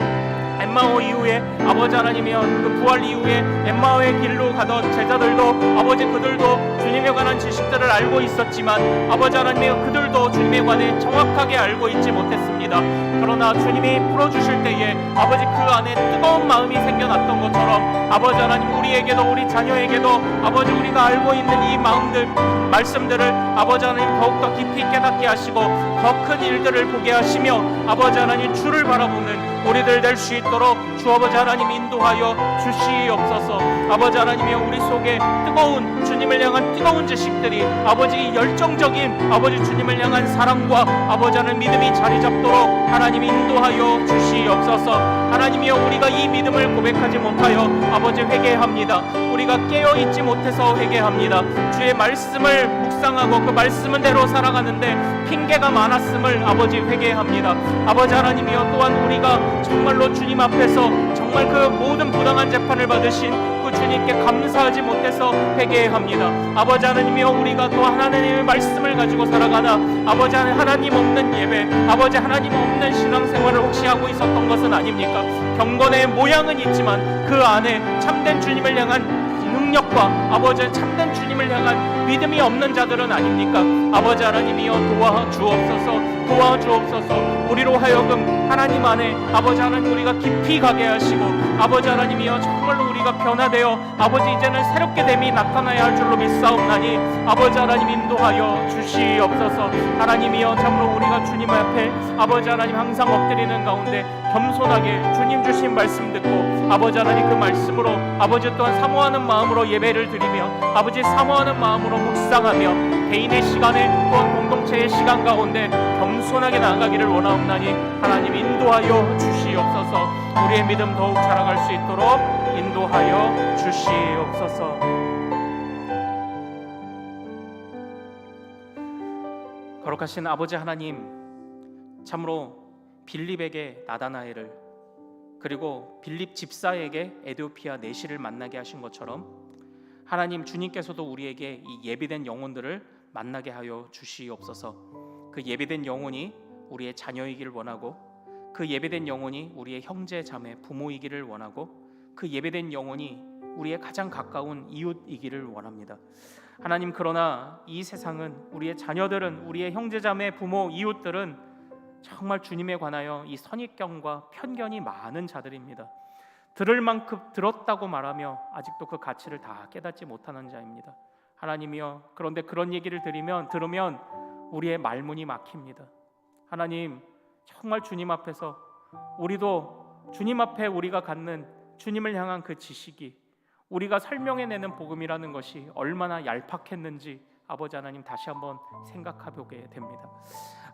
Speaker 2: 엠마오 이후에 아버지 하나님이여 그 부활 이후에 엠마오의 길로 가던 제자들도 아버지 그들도 주님에 관한 지식들을 알고 있었지만 아버지 하나님이여 그들도 주님에 관해 정확하게 알고 있지 못했습니다. 그러나 주님이 풀어주실 때에 아버지 그 안에 뜨거운 마음이 생겨났던 것처럼 아버지 하나님 우리에게도 우리 자녀에게도 아버지 우리가 알고 있는 이 마음들 말씀들을 아버지 하나님 더욱더 깊이 깨닫게 하시고 더 큰 일들을 보게 하시며 아버지 하나님 주를 바라보는 우리들 될 수 있도록 주 아버지 하나님 인도하여 주시옵소서. 아버지 하나님이여 우리 속에 뜨거운 주님을 향한 뜨거운 지식들이 아버지 열정적인 아버지 주님을 향한 사랑과 아버지 하나님 믿음이 자리 잡도록 하나님 인도하여 주시옵소서. 하나님이여 우리가 이 믿음을 고백하지 못하여 아버지 회개합니다. 우리가 깨어있지 못해서 회개합니다. 주의 말씀을 묵상하고 그 말씀대로 살아가는데 핑계가 많았음을 아버지 회개합니다. 아버지 하나님이여 또한 우리가 정말로 주님 앞에서 정말 그 모든 부당한 재판을 받으신 그 주님께 감사하지 못해서 회개합니다. 아버지 하나님이여 우리가 또 하나님의 말씀을 가지고 살아가나 아버지 하나님 없는 예배, 아버지 하나님 없는 신앙생활을 혹시 하고 있었던 것은 아닙니까? 경건의 모양은 있지만 그 안에 참된 주님을 향한 능력과 아버지 참된 주님을 향한 믿음이 없는 자들은 아닙니까? 아버지 하나님이여 도와주옵소서. 우리로 하여금 하나님 안에 아버지 하나님 우리가 깊이 가게 하시고 아버지 하나님이여 정말로 우리가 변화되어 아버지 이제는 새롭게 됨이 나타나야 할 줄로 믿사옵나니 아버지 하나님 인도하여 주시옵소서. 하나님이여 참으로 우리가 주님 앞에 아버지 하나님 항상 엎드리는 가운데 겸손하게 주님 주신 말씀 듣고 아버지 하나님 그 말씀으로 아버지 또한 사모하는 마음으로 예배를 드리며 아버지 사모하는 마음으로 묵상하며 개인의 시간에 또한 공동체의 시간 가운데 겸손하게 나아가기를 원하옵나니 하나님 인도하여 주시옵소서. 우리의 믿음 더욱 자라갈 수 있도록 인도하여 주시옵소서. 거룩하신 아버지 하나님, 참으로 빌립에게 나다나엘을 그리고 빌립 집사에게 에디오피아 내시를 만나게 하신 것처럼 하나님 주님께서도 우리에게 이 예비된 영혼들을 만나게 하여 주시옵소서. 그 예비된 영혼이 우리의 자녀이기를 원하고 그 예비된 영혼이 우리의 형제 자매 부모이기를 원하고 그 예비된 영혼이 우리의 가장 가까운 이웃이기를 원합니다. 하나님 그러나 이 세상은 우리의 자녀들은 우리의 형제 자매 부모 이웃들은 정말 주님에 관하여 이 선입견과 편견이 많은 자들입니다. 들을 만큼 들었다고 말하며 아직도 그 가치를 다 깨닫지 못하는 자입니다. 하나님이여 그런데 그런 얘기를 들으면 우리의 말문이 막힙니다. 하나님 정말 주님 앞에서 우리도 주님 앞에 우리가 갖는 주님을 향한 그 지식이 우리가 설명해내는 복음이라는 것이 얼마나 얄팍했는지 아버지 하나님 다시 한번 생각해보게 됩니다.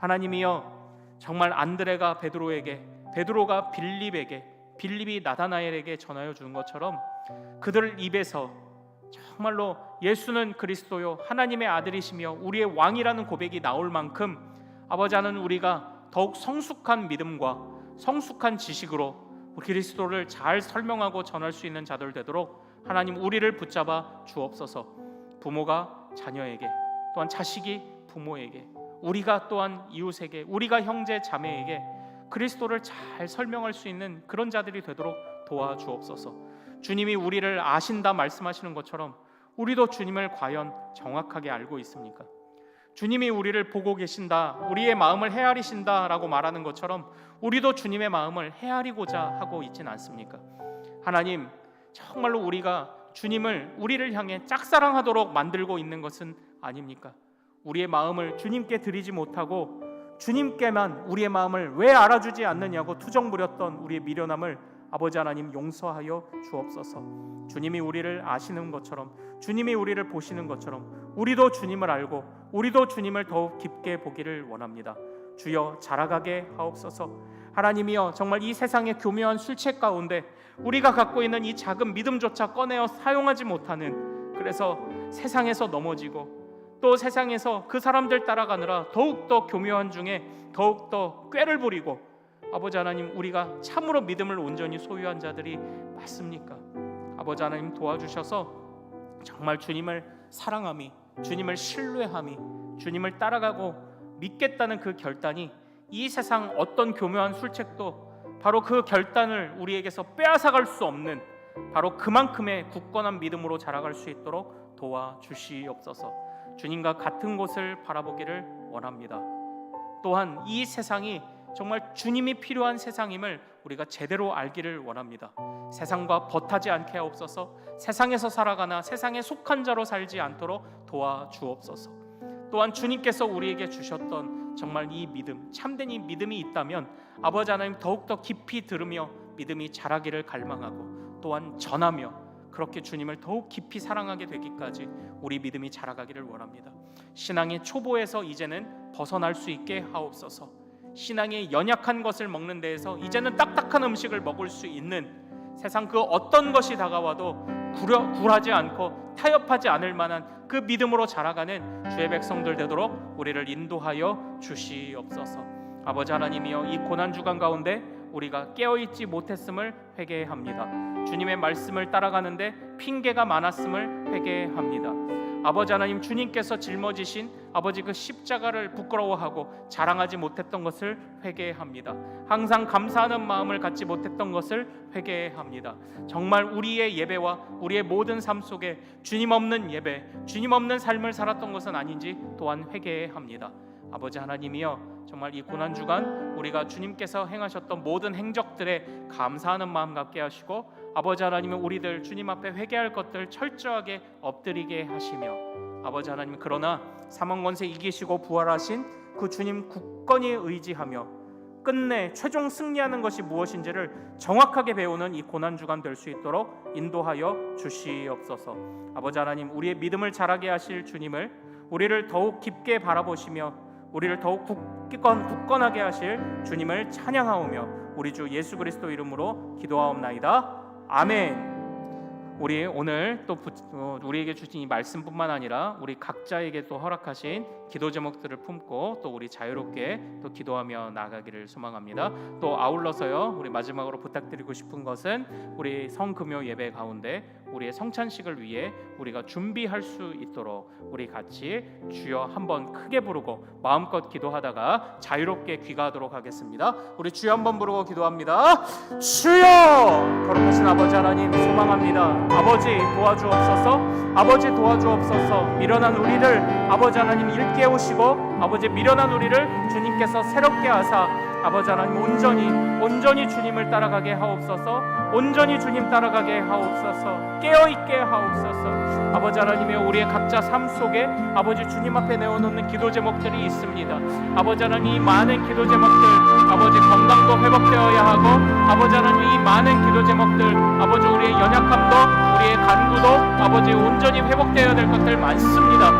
Speaker 2: 하나님이여 정말 안드레가 베드로에게 베드로가 빌립에게 빌립이 나다나엘에게 전하여 주는 것처럼 그들 입에서 정말로 예수는 그리스도요 하나님의 아들이시며 우리의 왕이라는 고백이 나올 만큼 아버지 하나님 우리가 더욱 성숙한 믿음과 성숙한 지식으로 그리스도를 잘 설명하고 전할 수 있는 자들 되도록 하나님 우리를 붙잡아 주옵소서. 부모가 자녀에게 또한 자식이 부모에게 우리가 또한 이웃에게 우리가 형제 자매에게 그리스도를 잘 설명할 수 있는 그런 자들이 되도록 도와주옵소서. 주님이 우리를 아신다 말씀하시는 것처럼 우리도 주님을 과연 정확하게 알고 있습니까? 주님이 우리를 보고 계신다, 우리의 마음을 헤아리신다라고 말하는 것처럼 우리도 주님의 마음을 헤아리고자 하고 있진 않습니까? 하나님 정말로 우리가 주님을 우리를 향해 짝사랑하도록 만들고 있는 것은 아닙니까? 우리의 마음을 주님께 드리지 못하고 주님께만 우리의 마음을 왜 알아주지 않느냐고 투정 부렸던 우리의 미련함을 아버지 하나님 용서하여 주옵소서. 주님이 우리를 아시는 것처럼 주님이 우리를 보시는 것처럼 우리도 주님을 알고 우리도 주님을 더욱 깊게 보기를 원합니다. 주여 자라가게 하옵소서. 하나님이여 정말 이 세상의 교묘한 술책 가운데 우리가 갖고 있는 이 작은 믿음조차 꺼내어 사용하지 못하는 그래서 세상에서 넘어지고 또 세상에서 그 사람들 따라가느라 더욱더 교묘한 중에 더욱더 꾀를 부리고 아버지 하나님 우리가 참으로 믿음을 온전히 소유한 자들이 맞습니까? 아버지 하나님 도와주셔서 정말 주님을 사랑함이 주님을 신뢰함이 주님을 따라가고 믿겠다는 그 결단이 이 세상 어떤 교묘한 술책도 바로 그 결단을 우리에게서 빼앗아갈 수 없는 바로 그만큼의 굳건한 믿음으로 자라갈 수 있도록 도와주시옵소서. 주님과 같은 곳을 바라보기를 원합니다. 또한 이 세상이 정말 주님이 필요한 세상임을 우리가 제대로 알기를 원합니다. 세상과 벗하지 않게 하옵소서. 세상에서 살아가나 세상에 속한 자로 살지 않도록 도와주옵소서. 또한 주님께서 우리에게 주셨던 정말 이 믿음, 참된 이 믿음이 있다면 아버지 하나님 더욱더 깊이 들으며 믿음이 자라기를 갈망하고 또한 전하며 그렇게 주님을 더욱 깊이 사랑하게 되기까지 우리 믿음이 자라가기를 원합니다. 신앙의 초보에서 이제는 벗어날 수 있게 하옵소서. 신앙의 연약한 것을 먹는 데에서 이제는 딱딱한 음식을 먹을 수 있는 세상 그 어떤 것이 다가와도 굴하지 않고 타협하지 않을 만한 그 믿음으로 자라가는 주의 백성들 되도록 우리를 인도하여 주시옵소서. 아버지 하나님이여, 이 고난주간 가운데 우리가 깨어있지 못했음을 회개합니다. 주님의 말씀을 따라가는데 핑계가 많았음을 회개합니다. 아버지 하나님, 주님께서 짊어지신 아버지 그 십자가를 부끄러워하고 자랑하지 못했던 것을 회개합니다. 항상 감사하는 마음을 갖지 못했던 것을 회개합니다. 정말 우리의 예배와 우리의 모든 삶 속에 주님 없는 예배, 주님 없는 삶을 살았던 것은 아닌지 또한 회개합니다. 아버지 하나님이여, 정말 이 고난주간 우리가 주님께서 행하셨던 모든 행적들에 감사하는 마음 갖게 하시고, 아버지 하나님은 우리들 주님 앞에 회개할 것들 철저하게 엎드리게 하시며, 아버지 하나님, 그러나 사망 권세 이기시고 부활하신 그 주님 굳건히 의지하며 끝내 최종 승리하는 것이 무엇인지를 정확하게 배우는 이 고난주간 될 수 있도록 인도하여 주시옵소서. 아버지 하나님, 우리의 믿음을 자라게 하실 주님을 우리를 더욱 깊게 바라보시며 우리를 더욱 굳건하게 하실 주님을 찬양하오며 우리 주 예수 그리스도 이름으로 기도하옵나이다. 아멘. 우리 오늘 또 우리에게 주신 이 말씀뿐만 아니라 우리 각자에게 또 허락하신 기도 제목들을 품고 또 우리 자유롭게 또 기도하며 나아가기를 소망합니다. 또 아울러서요, 우리 마지막으로 부탁드리고 싶은 것은 우리 성금요 예배 가운데 우리의 성찬식을 위해 우리가 준비할 수 있도록 우리 같이 주여 한번 크게 부르고 마음껏 기도하다가 자유롭게 귀가하도록 하겠습니다. 우리 주여 한번 부르고 기도합니다. 주여! 거룩하신 아버지 하나님, 소망합니다. 아버지 도와주옵소서. 아버지 도와주옵소서. 미련한 우리를 아버지 하나님 일깨우시고 아버지 미련한 우리를 주님께서 새롭게 하사 아버지 하나님 온전히 주님을 따라가게 하옵소서. 온전히 주님 따라가게 하옵소서. 깨어있게 하옵소서. 아버지 하나님의 우리의 각자 삶 속에 아버지 주님 앞에 내어놓는 기도 제목들이 있습니다. 아버지 하나님, 이 많은 기도 제목들 아버지 건강도 회복되어야 하고 아버지 하나님, 이 많은 기도 제목들 아버지 우리의 연약함도 우리의 간구도 아버지 온전히 회복되어야 될 것들 많습니다.